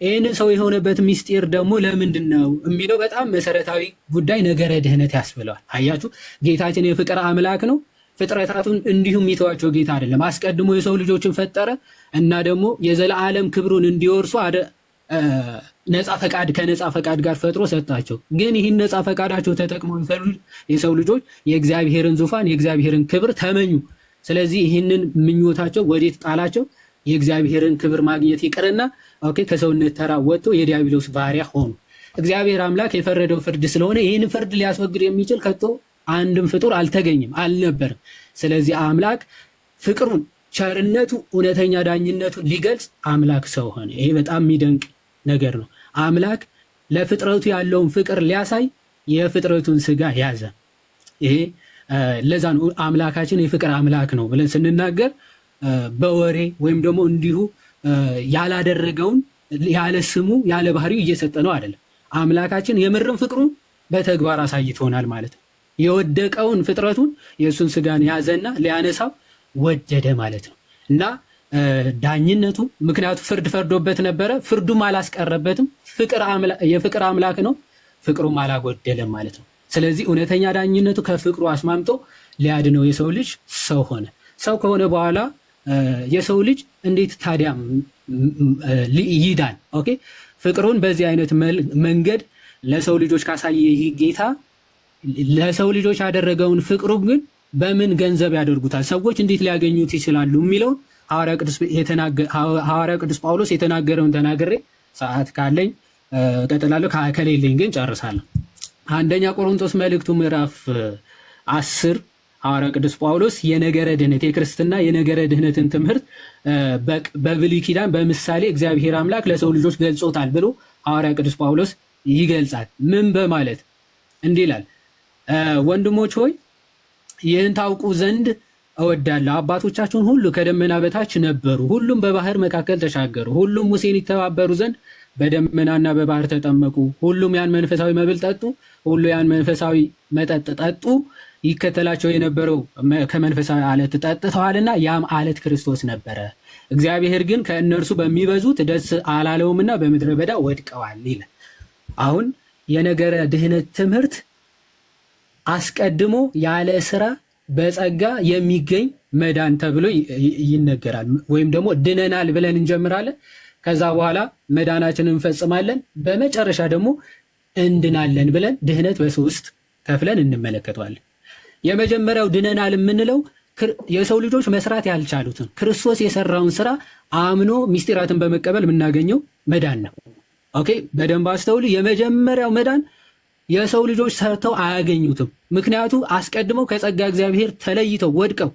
ይህን ሰው የሆነበት ምስጢር ደግሞ ለምንድን ነው የሚለው በጣም መሰረታዊ ጉዳይ ነገረ ድህነት ያስብለዋል። አያችሁ፣ ጌታችን የፍቅር አምላክ ነው። ፍጥረታቱን እንዲሁም የሚተዋቸው ጌታ አይደለም። አስቀድሞ የሰው ልጆችን ፈጠረ እና ደግሞ የዘላለም ክብሩን እንዲወርሱ ነፃ ፈቃድ ከነፃ ፈቃድ ጋር ፈጥሮ ሰጣቸው። ግን ይህን ነፃ ፈቃዳቸው ተጠቅመው የሰው ልጆች የእግዚአብሔርን ዙፋን የእግዚአብሔርን ክብር ተመኙ። ስለዚህ ይህንን ምኞታቸው ወዴት ጣላቸው? የእግዚአብሔርን ክብር ማግኘት ይቅርና ከሰውነት ተራ ወጥቶ የዲያብሎስ ባሪያ ሆኑ። እግዚአብሔር አምላክ የፈረደው ፍርድ ስለሆነ ይህን ፍርድ ሊያስወግድ የሚችል ከቶ አንድም ፍጡር አልተገኘም፣ አልነበርም። ስለዚህ አምላክ ፍቅሩን፣ ቸርነቱ፣ እውነተኛ ዳኝነቱን ሊገልጽ አምላክ ሰው ሆነ። ይሄ በጣም የሚደንቅ ነገር ነው። አምላክ ለፍጥረቱ ያለውን ፍቅር ሊያሳይ የፍጥረቱን ስጋ ያዘ። ይሄ ለዛ ነው አምላካችን የፍቅር አምላክ ነው ብለን ስንናገር በወሬ ወይም ደግሞ እንዲሁ ያላደረገውን ያለ ስሙ ያለ ባህሪው እየሰጠ ነው አይደለም። አምላካችን የምርም ፍቅሩን በተግባር አሳይቶናል ማለት ነው። የወደቀውን ፍጥረቱን የእሱን ስጋን ያዘና ሊያነሳው ወደደ ማለት ነው። እና ዳኝነቱ ምክንያቱ ፍርድ ፈርዶበት ነበረ፣ ፍርዱም አላስቀረበትም። የፍቅር አምላክ ነው፣ ፍቅሩም አላጎደለም ማለት ነው። ስለዚህ እውነተኛ ዳኝነቱ ከፍቅሩ አስማምቶ ሊያድነው የሰው ልጅ ሰው ሆነ። ሰው ከሆነ በኋላ የሰው ልጅ እንዴት ታዲያ ይዳን? ፍቅሩን በዚህ አይነት መንገድ ለሰው ልጆች ካሳየ ይህ ጌታ ለሰው ልጆች ያደረገውን ፍቅሩ ግን በምን ገንዘብ ያደርጉታል? ሰዎች እንዴት ሊያገኙት ይችላሉ? የሚለውን ሐዋርያ ቅዱስ ጳውሎስ የተናገረውን ተናግሬ ሰዓት ካለኝ እቀጥላለሁ፣ ከሌለኝ ግን ጨርሳለሁ። አንደኛ ቆሮንቶስ መልእክቱ ምዕራፍ 10 ሐዋርያ ቅዱስ ጳውሎስ የነገረ ድህነት የክርስትና የነገረ ድህነትን ትምህርት በብሉይ ኪዳን በምሳሌ እግዚአብሔር አምላክ ለሰው ልጆች ገልጾታል ብሎ ሐዋርያ ቅዱስ ጳውሎስ ይገልጻል። ምን በማለት እንዲህ ይላል? ወንድሞች ሆይ ይህን ታውቁ ዘንድ እወዳለሁ። አባቶቻችሁን ሁሉ ከደመና በታች ነበሩ፣ ሁሉም በባህር መካከል ተሻገሩ፣ ሁሉም ሙሴን ይተባበሩ ዘንድ በደመናና በባህር ተጠመቁ፣ ሁሉም ያን መንፈሳዊ መብል ጠጡ፣ ሁሉ ያን መንፈሳዊ መጠጥ ጠጡ። ይከተላቸው የነበረው ከመንፈሳዊ አለት ጠጥተዋልና ያም አለት ክርስቶስ ነበረ። እግዚአብሔር ግን ከእነርሱ በሚበዙት ደስ አላለውምና በምድረ በዳ ወድቀዋል ይላል። አሁን የነገረ ድህነት ትምህርት አስቀድሞ ያለ ስራ በጸጋ የሚገኝ መዳን ተብሎ ይነገራል። ወይም ደግሞ ድነናል ብለን እንጀምራለን። ከዛ በኋላ መዳናችንን እንፈጽማለን። በመጨረሻ ደግሞ እንድናለን ብለን ድህነት በሶስት ከፍለን እንመለከተዋለን። የመጀመሪያው ድነናል የምንለው የሰው ልጆች መስራት ያልቻሉትን ክርስቶስ የሰራውን ስራ አምኖ ምስጢራትን በመቀበል የምናገኘው መዳን ነው። በደንብ አስተውሉ። የመጀመሪያው መዳን የሰው ልጆች ሰርተው አያገኙትም። ምክንያቱ አስቀድመው ከጸጋ እግዚአብሔር ተለይተው ወድቀው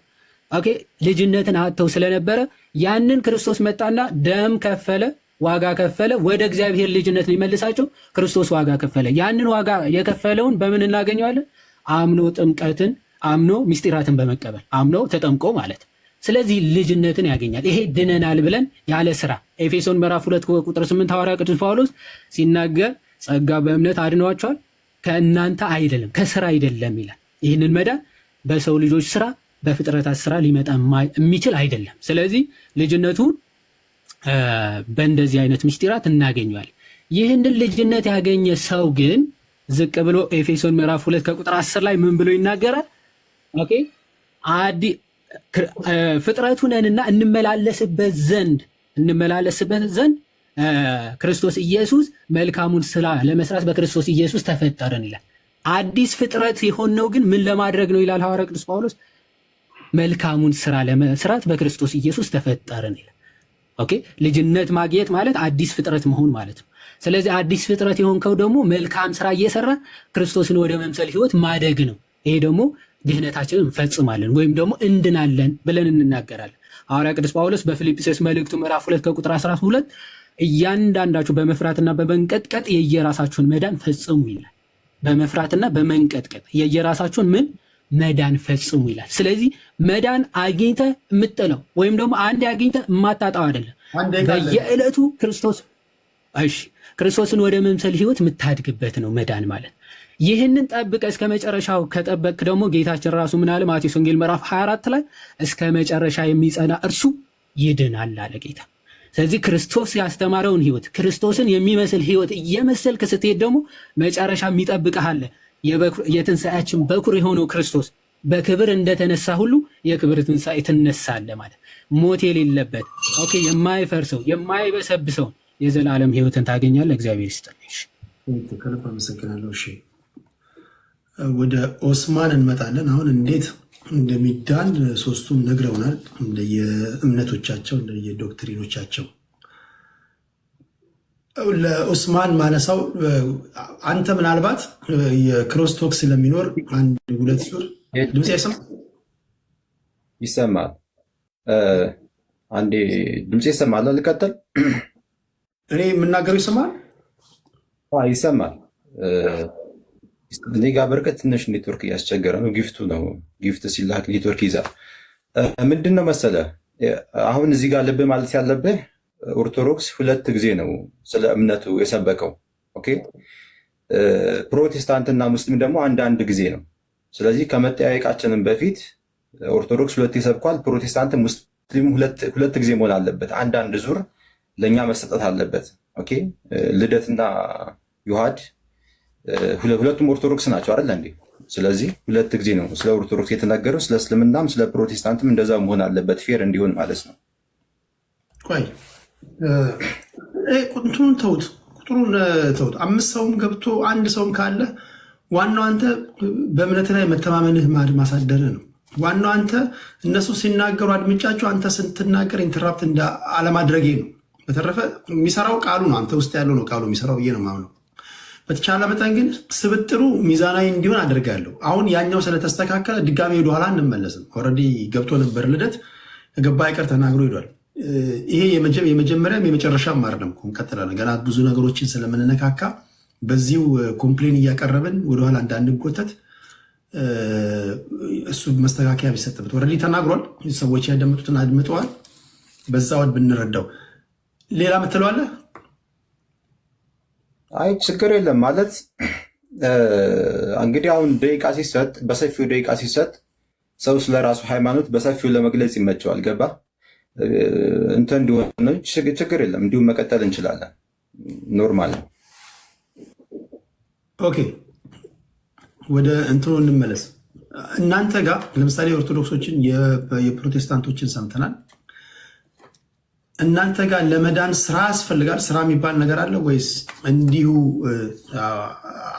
ልጅነትን አጥተው ስለነበረ ያንን ክርስቶስ መጣና ደም ከፈለ፣ ዋጋ ከፈለ፣ ወደ እግዚአብሔር ልጅነት ሊመልሳቸው ክርስቶስ ዋጋ ከፈለ። ያንን ዋጋ የከፈለውን በምን እናገኘዋለን? አምኖ ጥምቀትን አምኖ ምስጢራትን በመቀበል አምኖ ተጠምቆ ማለት። ስለዚህ ልጅነትን ያገኛል። ይሄ ድነናል ብለን ያለ ስራ ኤፌሶን ምዕራፍ 2 ቁጥር 8 ሐዋርያ ቅዱስ ጳውሎስ ሲናገር ጸጋ በእምነት አድነዋቸዋል ከእናንተ አይደለም ከስራ አይደለም ይላል። ይህንን መዳን በሰው ልጆች ስራ በፍጥረታት ስራ ሊመጣ የሚችል አይደለም። ስለዚህ ልጅነቱን በእንደዚህ አይነት ምስጢራት እናገኘዋል። ይህንን ልጅነት ያገኘ ሰው ግን ዝቅ ብሎ ኤፌሶን ምዕራፍ 2 ከቁጥር 10 ላይ ምን ብሎ ይናገራል? ፍጥረቱ ነንና እንመላለስበት ዘንድ ክርስቶስ ኢየሱስ መልካሙን ስራ ለመስራት በክርስቶስ ኢየሱስ ተፈጠረን ይላል። አዲስ ፍጥረት የሆነው ግን ምን ለማድረግ ነው ይላል ሐዋርያ ቅዱስ ጳውሎስ? መልካሙን ስራ ለመስራት በክርስቶስ ኢየሱስ ተፈጠረን ይላል። ልጅነት ማግኘት ማለት አዲስ ፍጥረት መሆን ማለት ነው። ስለዚህ አዲስ ፍጥረት የሆንከው ደግሞ መልካም ስራ እየሰራ ክርስቶስን ወደ መምሰል ህይወት ማደግ ነው። ይሄ ደግሞ ድህነታችንን እንፈጽማለን ወይም ደግሞ እንድናለን ብለን እንናገራለን። ሐዋርያ ቅዱስ ጳውሎስ በፊልጵስዩስ መልእክቱ ምዕራፍ 2 ከቁጥር 12 እያንዳንዳችሁ በመፍራትና በመንቀጥቀጥ የየራሳችሁን መዳን ፈጽሙ ይላል። በመፍራትና በመንቀጥቀጥ የየራሳችሁን ምን መዳን ፈጽሙ ይላል። ስለዚህ መዳን አግኝተ የምጥለው ወይም ደግሞ አንድ አግኝተ የማታጣው አይደለም። በየዕለቱ ክርስቶስን ወደ መምሰል ህይወት የምታድግበት ነው መዳን ማለት። ይህንን ጠብቀ እስከ መጨረሻው ከጠበቅ ደግሞ ጌታችን ራሱ ምን አለ? ማቴዎስ ወንጌል ምዕራፍ 24 ላይ እስከ መጨረሻ የሚጸና እርሱ ይድናል አለ ጌታ። ስለዚህ ክርስቶስ ያስተማረውን ህይወት ክርስቶስን የሚመስል ህይወት እየመሰልክ ስትሄድ ደግሞ መጨረሻ የሚጠብቅህ አለ። የትንሣኤያችን በኩር የሆነው ክርስቶስ በክብር እንደተነሳ ሁሉ የክብር ትንሣኤ ትነሳለህ ማለት ሞት የሌለበት የማይፈርሰው የማይበሰብሰውን የዘላለም ህይወትን ታገኛለህ። እግዚአብሔር ይስጥልኝ። ከልብ አመሰግናለሁ። እሺ ወደ ኦስማን እንመጣለን። አሁን እንዴት እንደሚዳን ሶስቱም ነግረውናል፣ እንደየእምነቶቻቸው እንደየዶክትሪኖቻቸው። ለኦስማን ማነሳው አንተ ምናልባት የክሮስቶክ ስለሚኖር አንድ ሁለት ሱር ድምፅ ይሰማል። አንዴ ድምፅ ይሰማል። ልቀጥል። እኔ የምናገረው ይሰማል ይሰማል። እኔ ጋር በርቀት ትንሽ ኔትወርክ እያስቸገረ ነው። ጊፍቱ ነው። ጊፍት ሲላክ ኔትወርክ ይዛል። ምንድን ነው መሰለ አሁን እዚህ ጋር ልብ ማለት ያለብህ ኦርቶዶክስ ሁለት ጊዜ ነው ስለ እምነቱ የሰበከው። ኦኬ ፕሮቴስታንትና ሙስሊም ደግሞ አንድ ጊዜ ነው። ስለዚህ ከመጠያየቃችንም በፊት ኦርቶዶክስ ሁለት ይሰብኳል፣ ፕሮቴስታንት ሙስሊም ሁለት ጊዜ መሆን አለበት። አንዳንድ ዙር ለእኛ መሰጠት አለበት። ኦኬ ልደትና ዮሐድ ሁለቱም ኦርቶዶክስ ናቸው አይደል እንዴ? ስለዚህ ሁለት ጊዜ ነው ስለ ኦርቶዶክስ የተናገረው። ስለ እስልምናም ስለ ፕሮቴስታንትም እንደዛ መሆን አለበት፣ ፌር እንዲሆን ማለት ነው። ቆይ ቁጥሩን ተውት፣ ቁጥሩን ተውት። 5 ሰውም ገብቶ 1 ሰውም ካለ ዋናው አንተ በእምነት ላይ መተማመንህ ማሳደርህ ነው። ዋናው አንተ እነሱ ሲናገሩ አድምጫቸው አንተ ስትናገር ኢንተራፕት አለማድረጌ ነው። በተረፈ የሚሰራው ቃሉ ነው፣ አንተ ውስጥ ያለው ነው ቃሉ የሚሰራው ብዬ ነው የማምነው። በተቻለ መጠን ግን ስብጥሩ ሚዛናዊ እንዲሆን አደርጋለሁ። አሁን ያኛው ስለተስተካከለ ድጋሚ ወደኋላ እንመለስም። ኦልሬዲ ገብቶ ነበር ልደት ከገባ አይቀር ተናግሮ ሄዷል። ይሄ የመጀመሪያም የመጨረሻም አይደለም። እንቀጥላለን ገና ብዙ ነገሮችን ስለምንነካካ በዚሁ ኮምፕሌን እያቀረብን ወደኋላ እንዳንጎተት እሱ መስተካከያ ቢሰጥበት። ኦልሬዲ ተናግሯል። ሰዎች ያደምጡትን አድምጠዋል። በዛ ወድ ብንረዳው። ሌላ ምትለዋለህ? አይ ችግር የለም ማለት እንግዲህ አሁን ደቂቃ ሲሰጥ በሰፊው ደቂቃ ሲሰጥ ሰው ስለራሱ ሃይማኖት በሰፊው ለመግለጽ ይመቸዋል። ገባ እንትን እንዲሆን ችግር የለም። እንዲሁም መቀጠል እንችላለን። ኖርማል ነው። ኦኬ ወደ እንትኑ እንመለስ። እናንተ ጋር ለምሳሌ ኦርቶዶክሶችን የፕሮቴስታንቶችን ሰምተናል። እናንተ ጋር ለመዳን ስራ ያስፈልጋል? ስራ የሚባል ነገር አለ ወይስ እንዲሁ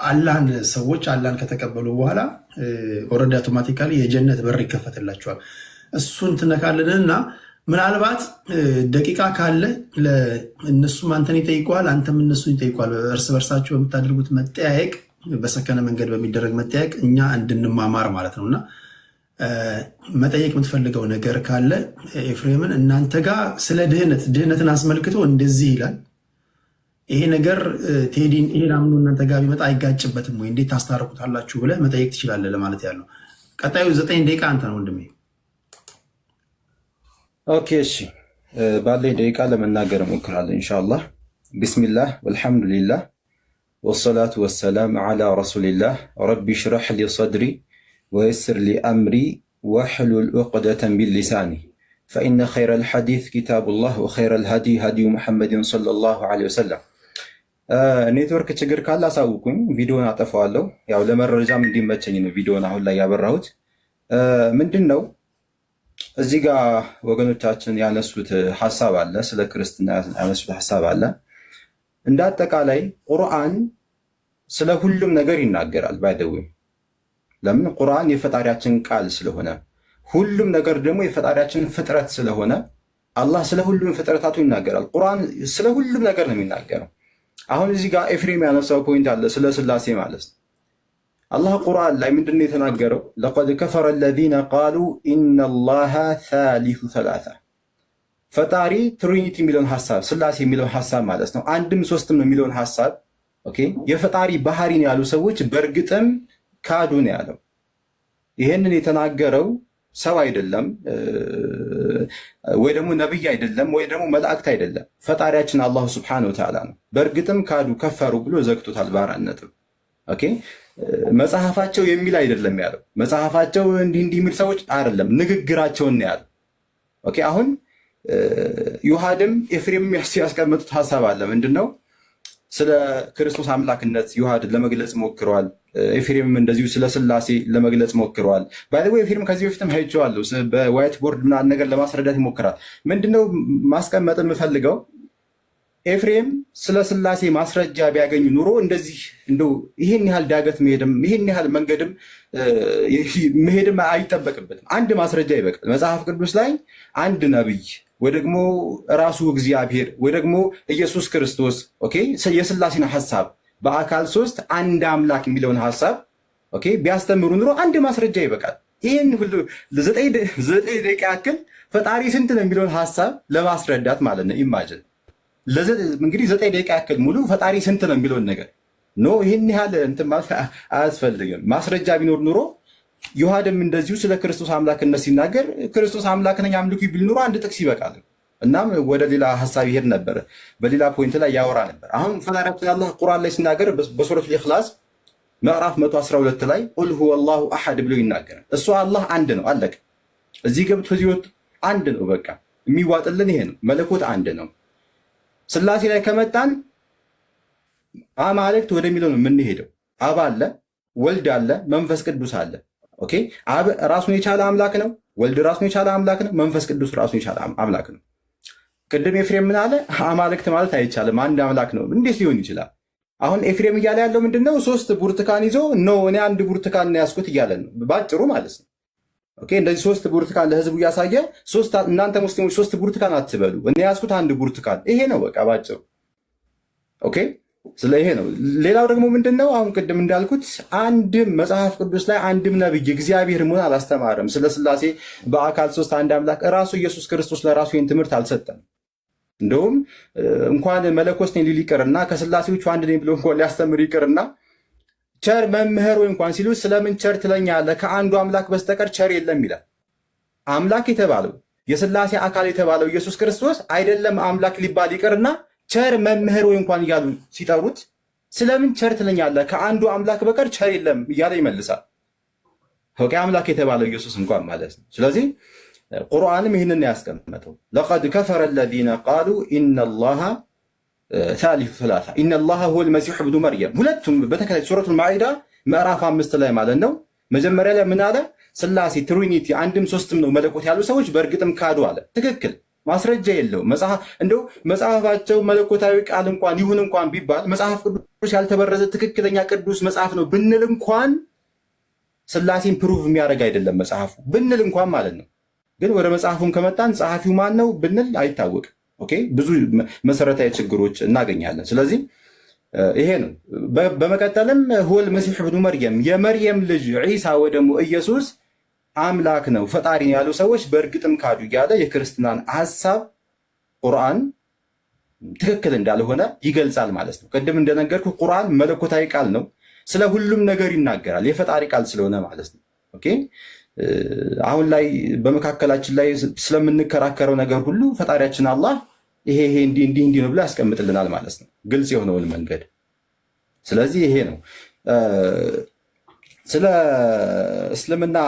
አላህን ሰዎች አላህን ከተቀበሉ በኋላ ኦልሬዲ አውቶማቲካሊ የጀነት በር ይከፈትላቸዋል? እሱን ትነካልንና ምናልባት ደቂቃ ካለ እነሱም አንተን ይጠይቀዋል፣ አንተም እነሱን ይጠይቀዋል። እርስ በርሳቸው በምታደርጉት መጠያየቅ፣ በሰከነ መንገድ በሚደረግ መጠያየቅ እኛ እንድንማማር ማለት ነውና መጠየቅ የምትፈልገው ነገር ካለ ኤፍሬምን፣ እናንተ ጋር ስለ ድህነትን አስመልክቶ እንደዚህ ይላል። ይሄ ነገር ቴዲን ይሄን አምኖ እናንተ ጋር ቢመጣ አይጋጭበትም ወይ? እንዴት ታስታርቁታላችሁ ብለህ መጠየቅ ትችላለህ ለማለት ያለው። ቀጣዩ 9 ደቂቃ አንተ ነው ወንድሜ። ኦኬ እሺ፣ ባለኝ ደቂቃ ለመናገር እሞክራለሁ ኢንሻአላህ። ቢስሚላህ ወልሐምዱሊላህ ወሰላቱ ወሰላም ዓላ ረሱሊላህ ረቢ ሽረሕ ሊ ሰድሪ ወየስር ሊ አምሪ ወሕሉል ዑቅደተን ሚን ሊሳኒ ፈኢነ ኸይረል ሐዲስ ኪታቡላህ ወኸይረል ሀዲይ ሀዲዩ ሙሐመድን ሰለላሁ ዐለይሂ ወሰለም። ኔትወርክ ችግር ካለ አሳውቁኝ፣ ቪዲዮን አጠፋዋለሁ። ያው ለመረጃም እንዲመቸኝ ነው ቪዲዮን አሁን ላይ ያበራሁት። ምንድን ነው እዚህ ጋር ወገኖቻችን ያነሱት ሀሳብ አለ፣ ስለ ክርስትና ያነሱት ሀሳብ አለ። እንደ አጠቃላይ ቁርአን ስለ ሁሉም ነገር ይናገራል። ባይደዌ ለምን? ቁርአን የፈጣሪያችን ቃል ስለሆነ፣ ሁሉም ነገር ደግሞ የፈጣሪያችን ፍጥረት ስለሆነ አላህ ስለ ሁሉም ፍጥረታቱ ይናገራል። ቁርአን ስለ ሁሉም ነገር ነው የሚናገረው። አሁን እዚህ ጋር ኤፍሬም ያነሳው ፖይንት አለ፣ ስለ ስላሴ ማለት ነው። አላህ ቁርአን ላይ ምንድን ነው የተናገረው? ለቀድ ከፈረ አለዚነ ቃሉ ኢነላሃ ሳሊሱ ሰላሳ። ፈጣሪ ትሪኒቲ የሚለውን ሀሳብ፣ ስላሴ የሚለውን ሀሳብ ማለት ነው፣ አንድም ሶስትም ነው የሚለውን ሀሳብ ኦኬ የፈጣሪ ባህሪ ነው ያሉ ሰዎች በእርግጥም ካዱ ነው ያለው። ይሄንን የተናገረው ሰው አይደለም ወይ ደግሞ ነብይ አይደለም ወይ ደግሞ መላእክት አይደለም፣ ፈጣሪያችን አላሁ ስብሐነሁ ወተዓላ ነው። በእርግጥም ካዱ ከፈሩ ብሎ ዘግቶታል በአራት ነጥብ። ኦኬ መጽሐፋቸው የሚል አይደለም ያለው። መጽሐፋቸው እንዲህ የሚል ሰዎች አይደለም፣ ንግግራቸውን ነው ያለው። ኦኬ አሁን ዮሐድም ኤፍሬም ያስቀመጡት ሀሳብ አለ። ምንድነው? ስለ ክርስቶስ አምላክነት ዮሐድ ለመግለጽ ሞክረዋል። ኤፍሬምም እንደዚሁ ስለ ስላሴ ለመግለጽ ሞክረዋል። ባይዘው ኤፍሬም ከዚህ በፊትም አይቼዋለሁ በዋይት ቦርድ ምናምን ነገር ለማስረዳት ይሞክራል። ምንድነው ማስቀመጥ የምፈልገው ኤፍሬም ስለ ስላሴ ማስረጃ ቢያገኙ ኑሮ እንደዚህ እንደው ይህን ያህል ዳገት መሄድም ይህን ያህል መንገድም መሄድም አይጠበቅበትም። አንድ ማስረጃ ይበቃል። መጽሐፍ ቅዱስ ላይ አንድ ነቢይ ወይ ደግሞ ራሱ እግዚአብሔር ወይ ደግሞ ኢየሱስ ክርስቶስ ኦኬ የስላሴን ሐሳብ በአካል ሶስት አንድ አምላክ የሚለውን ሐሳብ ኦኬ ቢያስተምሩ ኑሮ አንድ ማስረጃ ይበቃል። ይህን ሁሉ ዘጠኝ ደቂቃ ያክል ፈጣሪ ስንት ነው የሚለውን ሐሳብ ለማስረዳት ማለት ነው። ኢማጅን እንግዲህ 9 ደቂቃ ያክል ሙሉ ፈጣሪ ስንት ነው የሚለውን ነገር ኖ ይህን ያህል እንትን ማለት አያስፈልግም። ማስረጃ ቢኖር ኑሮ ዮሐድም እንደዚሁ ስለ ክርስቶስ አምላክነት ሲናገር ክርስቶስ አምላክ ነኝ አምልኩ ቢል ኑሮ አንድ ጥቅስ ይበቃል። እናም ወደ ሌላ ሀሳብ ይሄድ ነበር፣ በሌላ ፖይንት ላይ ያወራ ነበር። አሁን ፈጣሪያችን አላህ ቁርአን ላይ ሲናገር በሱረቱል ኢኽላስ ምዕራፍ 112 ላይ ቁል ሁወ አላሁ አሐድ ብሎ ይናገራል። እሱ አላህ አንድ ነው፣ አለቀ። እዚህ ገብቶ እዚህ ወጥ አንድ ነው። በቃ የሚዋጥልን ይሄ ነው። መለኮት አንድ ነው። ስላሴ ላይ ከመጣን አማልክት ወደሚለው ነው የምንሄደው። አብ አለ፣ ወልድ አለ፣ መንፈስ ቅዱስ አለ። ኦኬ አብ ራሱን የቻለ አምላክ ነው። ወልድ ራሱን የቻለ አምላክ ነው። መንፈስ ቅዱስ ራሱን የቻለ አምላክ ነው። ቅድም ኤፍሬም ምን አለ? አማልክት ማለት አይቻልም፣ አንድ አምላክ ነው። እንዴት ሊሆን ይችላል? አሁን ኤፍሬም እያለ ያለው ምንድነው? 3 ብርቱካን ይዞ ነው እኔ አንድ ብርቱካን ነው ያስኩት እያለ ነው ባጭሩ ማለት ነው። ኦኬ እንደዚህ 3 ብርቱካን ለህዝቡ እያሳየ እናንተ ሙስሊሞች 3 ብርቱካን አትበሉ፣ እኔ ያስኩት አንድ ብርቱካን። ይሄ ነው በቃ ባጭሩ። ኦኬ ስለ ይሄ ነው። ሌላው ደግሞ ምንድነው? አሁን ቅድም እንዳልኩት አንድም መጽሐፍ ቅዱስ ላይ አንድም ነብይ እግዚአብሔር መሆን አላስተማረም። ስለ ስላሴ በአካል 3 አንድ አምላክ ራሱ ኢየሱስ ክርስቶስ ለራሱ ይህን ትምህርት አልሰጠም። እንደውም እንኳን መለኮት ነኝ ሊል ይቅርና ከስላሴዎቹ አንድ ነኝ ብሎ እንኳን ሊያስተምር ይቅርና ቸር መምህር ወይ እንኳን ሲሉ ስለምን ቸር ትለኛለህ? ከአንዱ አምላክ በስተቀር ቸር የለም ይላል። አምላክ የተባለው የስላሴ አካል የተባለው ኢየሱስ ክርስቶስ አይደለም አምላክ ሊባል ይቅርና ቸር መምህር ወይ እንኳን እያሉ ሲጠሩት ስለምን ቸር ትለኛለህ? ከአንዱ አምላክ በቀር ቸር የለም እያለ ይመልሳል። ኦኬ አምላክ የተባለው ኢየሱስ እንኳን ማለት ነው። ስለዚህ ቁርአንም ይህንን ያስቀመጠው ለቀድ ከፈረ አለዚነ ቃሉ ኢነላሃ ሳሊሱ ሰላሳ ኢነላሃ ሁወል መሲሑ ብኑ መርየም። ሁለቱም በተከታታይ ሱረቱል ማኢዳ ምዕራፍ 5 ላይ ማለት ነው። መጀመሪያ ላይ ምን አለ? ስላሴ ትሪኒቲ አንድም ሶስትም ነው መለኮት ያሉ ሰዎች በእርግጥም ካዱ አለ። ትክክል፣ ማስረጃ የለውም። እንደው መጽሐፋቸው መለኮታዊ ቃል እንኳን ይሁን እንኳን ቢባል መጽሐፍ ቅዱስ ያልተበረዘ ትክክለኛ ቅዱስ መጽሐፍ ነው ብንል እንኳን ስላሴን ፕሩቭ የሚያደርግ አይደለም መጽሐፉ ብንል እንኳን ማለት ነው። ግን ወደ መጽሐፉም ከመጣን ጸሐፊው ማን ነው ብንል አይታወቅም። ኦኬ ብዙ መሰረታዊ ችግሮች እናገኛለን። ስለዚህ ይሄ ነው። በመቀጠልም ሁወል መሲሕ ብኑ መርየም የመርየም ልጅ ዒሳ ወይ ደግሞ ኢየሱስ አምላክ ነው ፈጣሪ ያሉ ሰዎች በእርግጥም ካዱ እያለ የክርስትናን ሐሳብ ቁርአን ትክክል እንዳልሆነ ይገልጻል ማለት ነው። ቅድም እንደነገርኩ ቁርአን መለኮታዊ ቃል ነው። ስለ ሁሉም ነገር ይናገራል፣ የፈጣሪ ቃል ስለሆነ ማለት ነው። ኦኬ አሁን ላይ በመካከላችን ላይ ስለምንከራከረው ነገር ሁሉ ፈጣሪያችን አላህ ይሄ እንዲህ ነው ብሎ ያስቀምጥልናል ማለት ነው፣ ግልጽ የሆነውን መንገድ። ስለዚህ ይሄ ነው ስለ እስልምና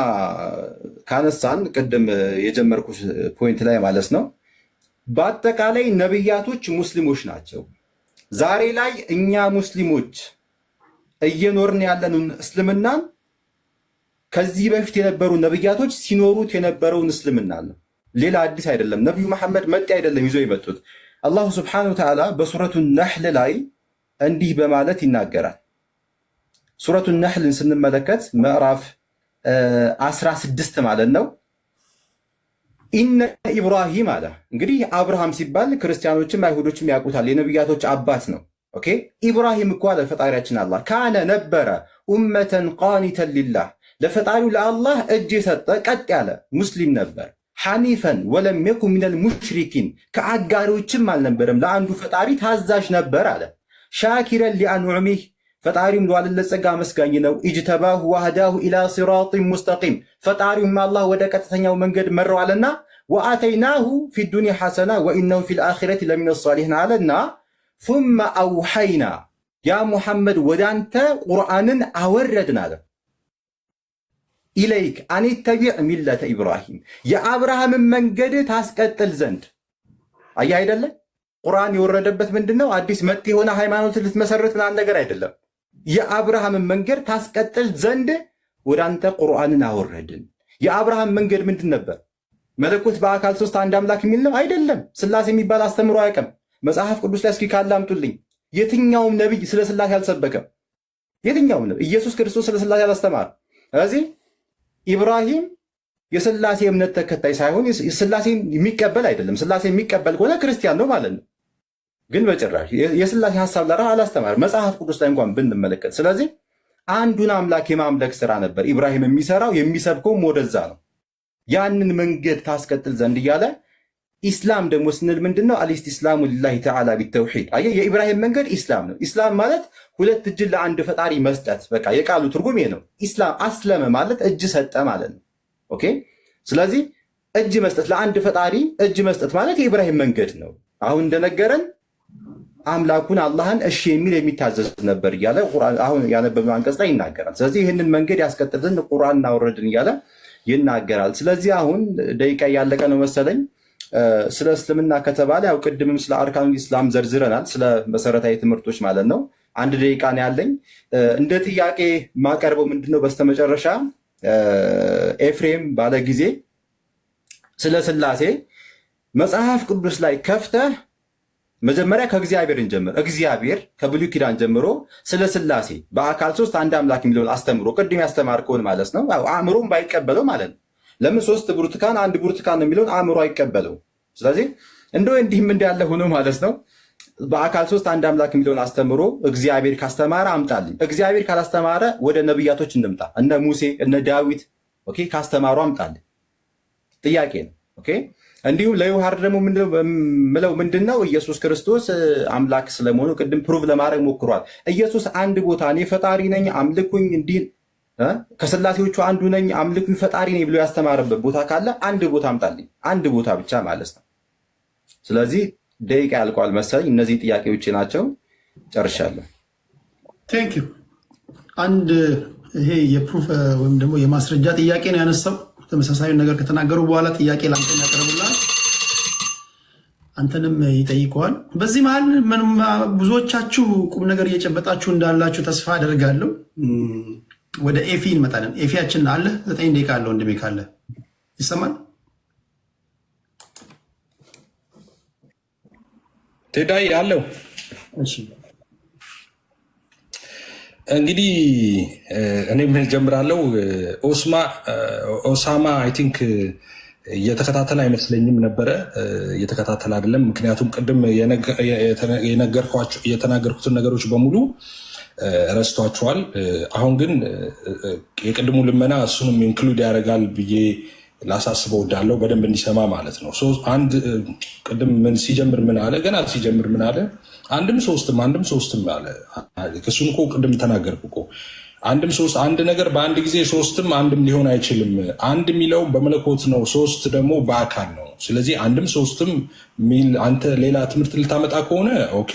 ካነሳን ቅድም የጀመርኩት ፖይንት ላይ ማለት ነው። በአጠቃላይ ነብያቶች ሙስሊሞች ናቸው። ዛሬ ላይ እኛ ሙስሊሞች እየኖርን ያለንን እስልምናን ከዚህ በፊት የነበሩ ነብያቶች ሲኖሩት የነበረውን እስልምና ነው። ሌላ አዲስ አይደለም። ነቢዩ መሐመድ መጤ አይደለም ይዞ የመጡት። አላሁ ስብሐነሁ ወተዓላ በሱረቱ ነሕል ላይ እንዲህ በማለት ይናገራል። ሱረቱ ነሕልን ስንመለከት ምዕራፍ 16 ማለት ነው። ኢነ ኢብራሂም አለ። እንግዲህ አብርሃም ሲባል ክርስቲያኖችም አይሁዶችም ያውቁታል፣ የነቢያቶች አባት ነው። ኦኬ ኢብራሂም እኮ አለ ፈጣሪያችን አላህ ካነ ነበረ ኡመተን ቃኒተን ሊላህ ለፈጣሪው ለአላህ እጅ የሰጠ ቀጥ ያለ ሙስሊም ነበር። ሐኒፈን ወለም የኩን ሚነል ሙሽሪኪን ከአጋሪዎችም አልነበረም፣ ለአንዱ ፈጣሪ ታዛዥ ነበር አለ። ሻኪረን ሊአንዑሚህ ፈጣሪውም ለዋለለት ጸጋ መስጋኝ ነው። ኢጅተባሁ ወህዳሁ ኢላ ሲራጢን ሙስተቂም ፈጣሪውም አላህ ወደ ቀጥተኛው መንገድ መረዋልና ወአተይናሁ ፊ ዱንያ ሐሰና ወኢነሁ ፊል አኺረቲ ለሚነ ሷሊሒን አለና ሱመ አውሐይና ያ ሙሐመድ ወደ አንተ ቁርአንን አወረድን አለ ኢለይክ አኒተቢዕ ሚለተ ኢብራሂም የአብርሃምን መንገድ ታስቀጥል ዘንድ። አየህ አይደለ? ቁርአን የወረደበት ምንድነው? አዲስ መጤ የሆነ ሃይማኖት ልትመሰርት ምናምን ነገር አይደለም። የአብርሃምን መንገድ ታስቀጥል ዘንድ ወደ አንተ ቁርአንን አወረድን። የአብርሃም መንገድ ምንድን ነበር? መለኮት በአካል ሶስት አንድ አምላክ የሚል ነው አይደለም። ስላሴ የሚባል አስተምሮ አያውቅም። መጽሐፍ ቅዱስ ላይ እስኪ ካለ አምጡልኝ። የትኛውም ነቢይ ስለ ስላሴ አልሰበከም። የትኛውም ነቢይ ኢየሱስ ክርስቶስ ስለ ስላሴ አላስተማር። ስለዚህ ኢብራሂም የስላሴ እምነት ተከታይ ሳይሆን ስላሴን የሚቀበል አይደለም። ስላሴ የሚቀበል ከሆነ ክርስቲያን ነው ማለት ነው። ግን በጭራሽ የስላሴ ሀሳብ ለራ አላስተማር መጽሐፍ ቅዱስ ላይ እንኳን ብንመለከት። ስለዚህ አንዱን አምላክ የማምለክ ስራ ነበር ኢብራሂም የሚሰራው፣ የሚሰብከውም ወደዛ ነው። ያንን መንገድ ታስቀጥል ዘንድ እያለ ኢስላም ደግሞ ስንል ምንድነው? አልኢስቲስላሙ ሊላሂ ተዓላ ቢተውሂድ። አየህ የኢብራሂም መንገድ ኢስላም ነው። ኢስላም ማለት ሁለት እጅን ለአንድ ፈጣሪ መስጠት። በቃ የቃሉ ትርጉም ይሄ ነው። ኢስላም አስለመ ማለት እጅ ሰጠ ማለት ነው። ኦኬ። ስለዚህ እጅ መስጠት ለአንድ ፈጣሪ እጅ መስጠት ማለት የኢብራሂም መንገድ ነው። አሁን እንደነገረን አምላኩን አላህን እሺ የሚል የሚታዘዝ ነበር እያለ አሁን ያነበብነው አንቀጽ ላይ ይናገራል። ስለዚህ ይህንን መንገድ ያስቀጥል ዘንድ ቁርአን እናወረድን እያለ ይናገራል። ስለዚህ አሁን ደቂቃ እያለቀ ነው መሰለኝ። ስለ እስልምና ከተባለ ያው ቅድምም ስለ አርካኑል ኢስላም ዘርዝረናል፣ ስለ መሰረታዊ ትምህርቶች ማለት ነው። አንድ ደቂቃ ነው ያለኝ። እንደ ጥያቄ ማቀርበው ምንድነው በስተመጨረሻ ኤፍሬም ባለ ጊዜ ስለ ስላሴ መጽሐፍ ቅዱስ ላይ ከፍተህ መጀመሪያ ከእግዚአብሔር እንጀምር። እግዚአብሔር ከብሉይ ኪዳን ጀምሮ ስለ ስላሴ በአካል ሶስት አንድ አምላክ የሚለውን አስተምሮ ቅድም ያስተማርከውን ማለት ነው። አእምሮም ባይቀበለው ማለት ነው። ለምን ሶስት ብርቱካን አንድ ብርቱካን የሚለውን አእምሮ አይቀበለው። ስለዚህ እንደው እንዲህም እንዳለ ሆኖ ማለት ነው በአካል ሶስት አንድ አምላክ የሚለውን አስተምሮ እግዚአብሔር ካስተማረ አምጣልኝ። እግዚአብሔር ካላስተማረ ወደ ነብያቶች እንምጣ። እነ ሙሴ እነ ዳዊት ኦኬ ካስተማሩ አምጣልኝ። ጥያቄ ነው። ኦኬ እንዲሁም ለዮሐር ደግሞ ምለው ምንድነው ኢየሱስ ክርስቶስ አምላክ ስለመሆኑ ቅድም ፕሩቭ ለማድረግ ሞክሯል። ኢየሱስ አንድ ቦታ እኔ ፈጣሪ ነኝ አምልኩኝ እንዲህ ከስላሴዎቹ አንዱ ነኝ አምልኩኝ ፈጣሪ ነኝ ብሎ ያስተማረበት ቦታ ካለ አንድ ቦታ አምጣልኝ። አንድ ቦታ ብቻ ማለት ነው። ስለዚህ ደቂቃ ያልቋል መሰለኝ። እነዚህ ጥያቄዎች ናቸው። ጨርሻለሁ። ቴንክ ዩ። አንድ ይሄ የፕሩፍ ወይም ደግሞ የማስረጃ ጥያቄ ነው ያነሳው። ተመሳሳዩ ነገር ከተናገሩ በኋላ ጥያቄ ለአንተን ያቀርቡልሃል፣ አንተንም ይጠይቀዋል። በዚህ መሀል ብዙዎቻችሁ ቁም ነገር እየጨበጣችሁ እንዳላችሁ ተስፋ አደርጋለሁ። ወደ ኤፊ እንመጣለን። ኤፊያችን አለ 9 ደቂቃ አለ። ወንድሜ ካለ ይሰማል? ቴዳይ አለው። እንግዲህ እኔ ምን ጀምራለሁ። ኦሳማ አይ ቲንክ እየተከታተል አይመስለኝም ነበረ። እየተከታተል አይደለም። ምክንያቱም ቅድም የተናገርኩትን ነገሮች በሙሉ ረስቷቸዋል። አሁን ግን የቅድሙ ልመና እሱንም ኢንክሉድ ያደርጋል ብዬ ላሳስበው እወዳለሁ፣ በደንብ እንዲሰማ ማለት ነው። አንድ ቅድም ሲጀምር ምን አለ? ገና ሲጀምር ምን አለ? አንድም ሶስትም አለ። እሱን እኮ ቅድም ተናገርኩ እኮ። አንድም ሶስት አንድ ነገር በአንድ ጊዜ ሶስትም አንድም ሊሆን አይችልም። አንድ የሚለው በመለኮት ነው፣ ሶስት ደግሞ በአካል ነው። ስለዚህ አንድም ሶስትም ሚል አንተ ሌላ ትምህርት ልታመጣ ከሆነ ኦኬ፣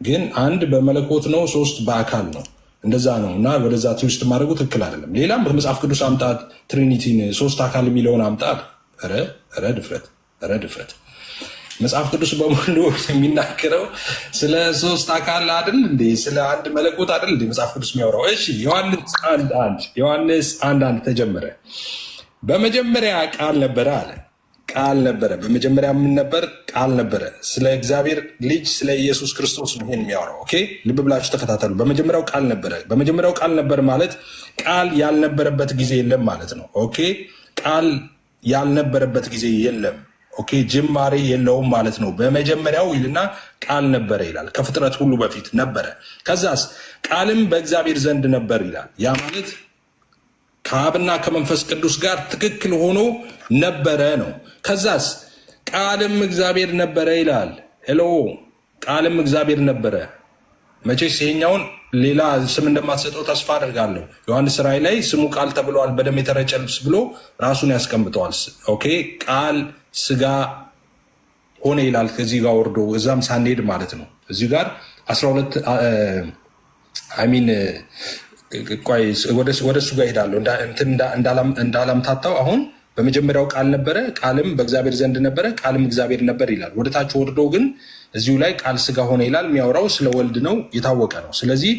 ግን አንድ በመለኮት ነው፣ ሶስት በአካል ነው። እንደዛ ነው እና ወደዛ ትዊስት ማድረጉ ትክክል አይደለም። ሌላም በመጽሐፍ ቅዱስ አምጣት፣ ትሪኒቲን ሶስት አካል የሚለውን አምጣት። ኧረ ድፍረት! መጽሐፍ ቅዱስ በሙሉ የሚናገረው ስለ ሶስት አካል አይደል እንዴ? ስለ አንድ መለኮት አይደል እንዴ መጽሐፍ ቅዱስ የሚያወራው? እሺ ዮሐንስ 1:1 ተጀመረ። በመጀመሪያ ቃል ነበረ አለ። ቃል ነበረ። በመጀመሪያ ምን ነበር? ቃል ነበረ። ስለ እግዚአብሔር ልጅ ስለ ኢየሱስ ክርስቶስ ነው ይሄን የሚያወራው። ኦኬ ልብ ብላችሁ ተከታተሉ። በመጀመሪያው ቃል ነበረ። በመጀመሪያው ቃል ነበር ማለት ቃል ያልነበረበት ጊዜ የለም ማለት ነው። ኦኬ ቃል ያልነበረበት ጊዜ የለም። ኦኬ ጅማሬ የለውም ማለት ነው። በመጀመሪያው ይልና ቃል ነበረ ይላል። ከፍጥረት ሁሉ በፊት ነበረ። ከዛስ ቃልም በእግዚአብሔር ዘንድ ነበር ይላል። ያ ማለት ከአብና ከመንፈስ ቅዱስ ጋር ትክክል ሆኖ ነበረ ነው። ከዛስ ቃልም እግዚአብሔር ነበረ ይላል። ሄሎ ቃልም እግዚአብሔር ነበረ። መቼስ ይሄኛውን ሌላ ስም እንደማትሰጠው ተስፋ አደርጋለሁ። ዮሐንስ ራእይ ላይ ስሙ ቃል ተብለዋል በደም የተረጨ ልብስ ብሎ ራሱን ያስቀምጠዋል። ኦኬ ቃል ስጋ ሆነ ይላል ከዚህ ጋር ወርዶ እዛም ሳንሄድ ማለት ነው። እዚህ ጋር 12 አሚን ቆይ ወደ እሱ ጋር ሄዳለሁ እንዳላምታታው። አሁን በመጀመሪያው ቃል ነበረ፣ ቃልም በእግዚአብሔር ዘንድ ነበረ፣ ቃልም እግዚአብሔር ነበር ይላል። ወደ ታች ወርዶ ግን እዚሁ ላይ ቃል ስጋ ሆነ ይላል። የሚያወራው ስለ ወልድ ነው፣ የታወቀ ነው። ስለዚህ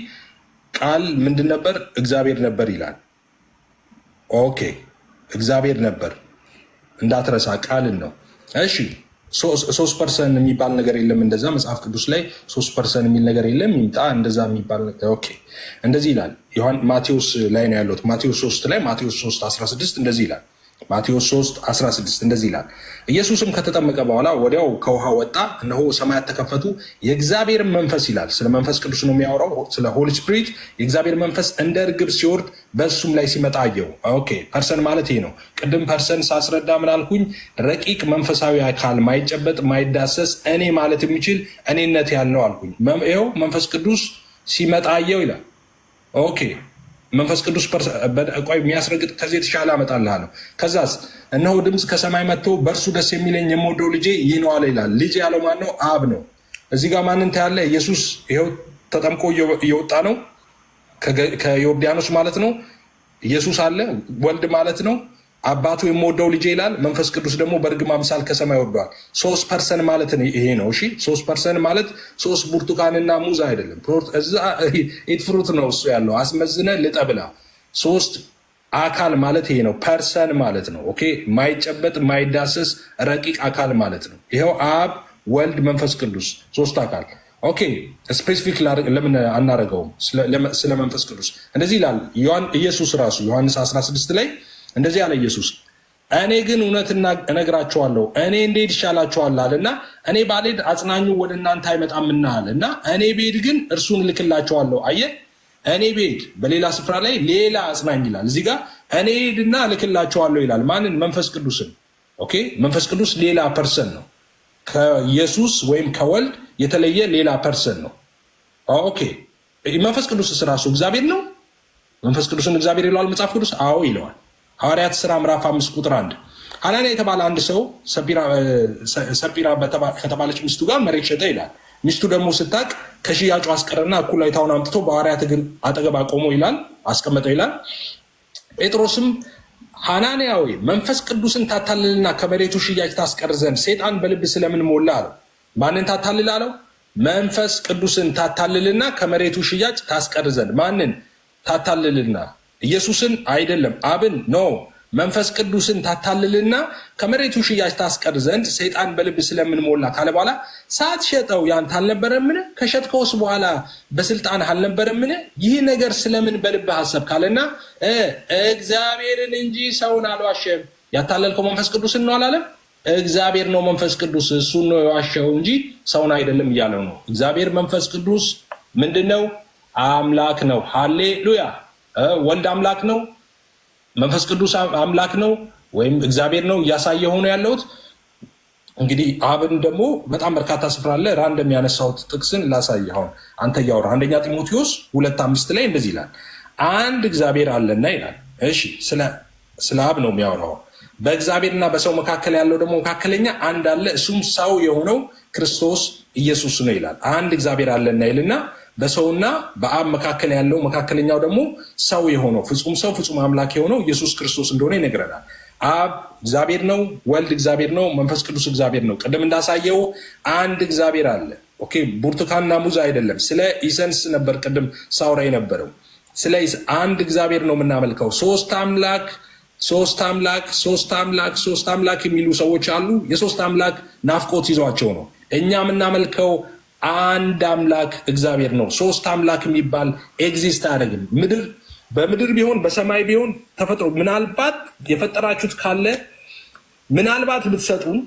ቃል ምንድን ነበር? እግዚአብሔር ነበር ይላል። ኦኬ እግዚአብሔር ነበር እንዳትረሳ፣ ቃልን ነው። እሺ 3% የሚባል ነገር የለም። እንደዛ መጽሐፍ ቅዱስ ላይ 3% የሚል ነገር የለም። ይምጣ እንደዛ የሚባል ነገር። ኦኬ እንደዚህ ይላል። ማቴዎስ ላይ ነው ያለሁት። ማቴዎስ 3 ላይ ማቴዎስ 3:16 እንደዚህ ይላል። ማቴዎስ 3:16 እንደዚህ ይላል። ኢየሱስም ከተጠመቀ በኋላ ወዲያው ከውሃ ወጣ፣ እነሆ ሰማያት ተከፈቱ፣ የእግዚአብሔር መንፈስ ይላል። ስለ መንፈስ ቅዱስ ነው የሚያወራው፣ ስለ ሆሊ ስፒሪት። የእግዚአብሔር መንፈስ እንደ እርግብ ሲወርድ በእሱም ላይ ሲመጣ አየው። ኦኬ ፐርሰን ማለት ይሄ ነው። ቅድም ፐርሰን ሳስረዳ ምን አልኩኝ? ረቂቅ መንፈሳዊ አካል፣ ማይጨበጥ ማይዳሰስ፣ እኔ ማለት የሚችል እኔነት ያለው አልኩኝ። ይኸው መንፈስ ቅዱስ ሲመጣ አየው ይላል። ኦኬ መንፈስ ቅዱስ ቆይ የሚያስረግጥ ከዚህ የተሻለ አመጣልሃለሁ። ከዛስ እነሆ ድምፅ ከሰማይ መጥቶ በእርሱ ደስ የሚለኝ የምወደው ልጄ ይህ ነው አለ ይላል። ልጅ ያለው ማን ነው? አብ ነው። እዚህ ጋር ማንን ታያለ? ኢየሱስ ይኸው ተጠምቆ እየወጣ ነው ከዮርዳኖስ ማለት ነው። ኢየሱስ አለ፣ ወልድ ማለት ነው። አባቱ የምወደው ልጄ ይላል። መንፈስ ቅዱስ ደግሞ በእርግብ አምሳል ከሰማይ ወርዷል። 3% ማለት ይሄ ነው። እሺ 3% ማለት 3 ብርቱካንና ሙዝ አይደለም። እዛ ፍሩት ነው እሱ ያለው። አስመዝነ ልጠብላ 3 አካል ማለት ይሄ ነው። ፐርሰን ማለት ነው። ኦኬ ማይጨበጥ ማይዳሰስ ረቂቅ አካል ማለት ነው። ይኸው አብ ወልድ መንፈስ ቅዱስ 3 አካል። ኦኬ ስፔሲፊክ ለምን አናረገውም? ስለ መንፈስ ቅዱስ እንደዚህ ይላል ኢየሱስ ራሱ ዮሐንስ 16 ላይ እንደዚህ ያለ ኢየሱስ እኔ ግን እውነት እነግራቸዋለሁ እኔ እንዴት ይሻላቸዋል አለና እኔ ባልሄድ አጽናኙ ወደ እናንተ አይመጣምና አለና እኔ ብሄድ ግን እርሱን እልክላቸዋለሁ። አየህ እኔ ብሄድ በሌላ ስፍራ ላይ ሌላ አጽናኝ ይላል። እዚህ ጋር እኔ ሄድና እልክላቸዋለሁ ይላል። ማንን? መንፈስ ቅዱስን። ኦኬ መንፈስ ቅዱስ ሌላ ፐርሰን ነው። ከኢየሱስ ወይም ከወልድ የተለየ ሌላ ፐርሰን ነው። ኦኬ መንፈስ ቅዱስስ ራሱ እግዚአብሔር ነው። መንፈስ ቅዱስን እግዚአብሔር ይለዋል መጽሐፍ ቅዱስ? አዎ ይለዋል። ሐዋርያት ሥራ ምዕራፍ 5 ቁጥር 1 ሐናንያ የተባለ አንድ ሰው ሰጲራ ከተባለች ሚስቱ ጋር መሬት ሸጠ ይላል። ሚስቱ ደግሞ ስታቅ ከሽያጩ አስቀረና እኩሌታውን አምጥቶ በሐዋርያት እግር አጠገብ አቆመው ይላል፣ አስቀመጠው ይላል። ጴጥሮስም ሐናንያ ሆይ መንፈስ ቅዱስን ታታልልና ከመሬቱ ሽያጭ ታስቀር ዘንድ ሰይጣን በልብ ስለምን ሞላ አለው። ማንን ታታልል አለው? መንፈስ ቅዱስን ታታልልና ከመሬቱ ሽያጭ ታስቀር ዘንድ። ማንን ታታልልና? ኢየሱስን አይደለም፣ አብን ኖ። መንፈስ ቅዱስን ታታልልና ከመሬቱ ሽያጭ ታስቀር ዘንድ ሰይጣን በልብ ስለምን ሞላ ካለ በኋላ ሳትሸጠው ያንተ አልነበረምን? ከሸጥከውስ በኋላ በስልጣን አልነበረምን? ይህ ነገር ስለምን በልብህ አሰብ ካለና እግዚአብሔርን እንጂ ሰውን አልዋሸም። ያታለልከው መንፈስ ቅዱስን ነው አላለም? እግዚአብሔር ነው መንፈስ ቅዱስ፣ እሱን ነው የዋሸው እንጂ ሰውን አይደለም እያለው ነው። እግዚአብሔር መንፈስ ቅዱስ ምንድን ነው? አምላክ ነው። ሃሌሉያ። ወልድ አምላክ ነው፣ መንፈስ ቅዱስ አምላክ ነው ወይም እግዚአብሔር ነው እያሳየ ሆኖ ያለሁት። እንግዲህ አብን ደግሞ በጣም በርካታ ስፍራ አለ። ራንደም ያነሳሁት ጥቅስን ላሳይ። አሁን አንተ እያወራ 1 ጢሞቴዎስ 2:5 ላይ እንደዚህ ይላል፣ አንድ እግዚአብሔር አለና ይላል። እሺ ስለ አብ ነው የሚያወራው። በእግዚአብሔርና በሰው መካከል ያለው ደግሞ መካከለኛ አንድ አለ፣ እሱም ሰው የሆነው ክርስቶስ ኢየሱስ ነው ይላል። አንድ እግዚአብሔር አለና ይልና በሰውና በአብ መካከል ያለው መካከለኛው ደግሞ ሰው የሆነው ፍጹም ሰው ፍጹም አምላክ የሆነው ኢየሱስ ክርስቶስ እንደሆነ ይነግረናል። አብ እግዚአብሔር ነው፣ ወልድ እግዚአብሔር ነው፣ መንፈስ ቅዱስ እግዚአብሔር ነው። ቅድም እንዳሳየው አንድ እግዚአብሔር አለ። ኦኬ ብርቱካንና ሙዝ አይደለም። ስለ ኢሰንስ ነበር ቅድም ሳውራ የነበረው። ስለ አንድ እግዚአብሔር ነው የምናመልከው። ሶስት አምላክ የሚሉ ሰዎች አሉ። የሶስት አምላክ ናፍቆት ይዟቸው ነው። እኛ የምናመልከው አንድ አምላክ እግዚአብሔር ነው። ሶስት አምላክ የሚባል ኤግዚስት አያደርግም። በምድር ቢሆን በሰማይ ቢሆን ተፈጥሮ ምናልባት የፈጠራችሁት ካለ ምናልባት ብትሰጡን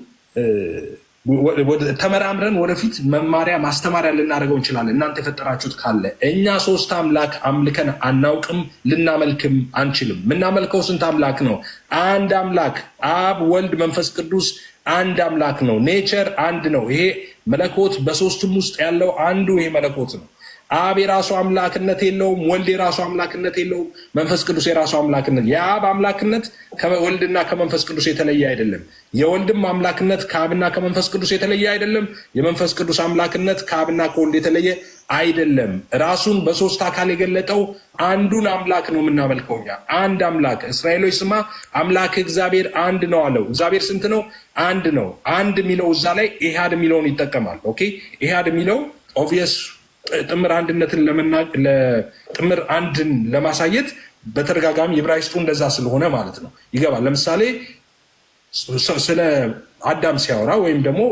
ተመራምረን ወደፊት መማሪያ ማስተማሪያ ልናደርገው እንችላለን። እናንተ የፈጠራችሁት ካለ እኛ ሶስት አምላክ አምልከን አናውቅም፣ ልናመልክም አንችልም። የምናመልከው ስንት አምላክ ነው? አንድ አምላክ አብ፣ ወልድ፣ መንፈስ ቅዱስ አንድ አምላክ ነው። ኔቸር አንድ ነው። ይሄ መለኮት በሶስቱም ውስጥ ያለው አንዱ ይሄ መለኮት ነው። አብ የራሱ አምላክነት የለውም፣ ወልድ የራሱ አምላክነት የለውም፣ መንፈስ ቅዱስ የራሱ አምላክነት። የአብ አምላክነት ከወልድና ከመንፈስ ቅዱስ የተለየ አይደለም። የወልድም አምላክነት ከአብና ከመንፈስ ቅዱስ የተለየ አይደለም። የመንፈስ ቅዱስ አምላክነት ከአብና ከወልድ የተለየ አይደለም። ራሱን በሶስት አካል የገለጠው አንዱን አምላክ ነው የምናመልከው እኛ። አንድ አምላክ። እስራኤሎች ስማ አምላክ እግዚአብሔር አንድ ነው አለው። እግዚአብሔር ስንት ነው? አንድ ነው። አንድ የሚለው እዛ ላይ ኢሃድ የሚለውን ይጠቀማል። ኦኬ ኢሃድ የሚለው ኦብቪየስ ጥምር አንድነትን ጥምር አንድን ለማሳየት በተደጋጋሚ ዕብራይስጡ እንደዛ ስለሆነ ማለት ነው ይገባል። ለምሳሌ ስለ አዳም ሲያወራ ወይም ደግሞ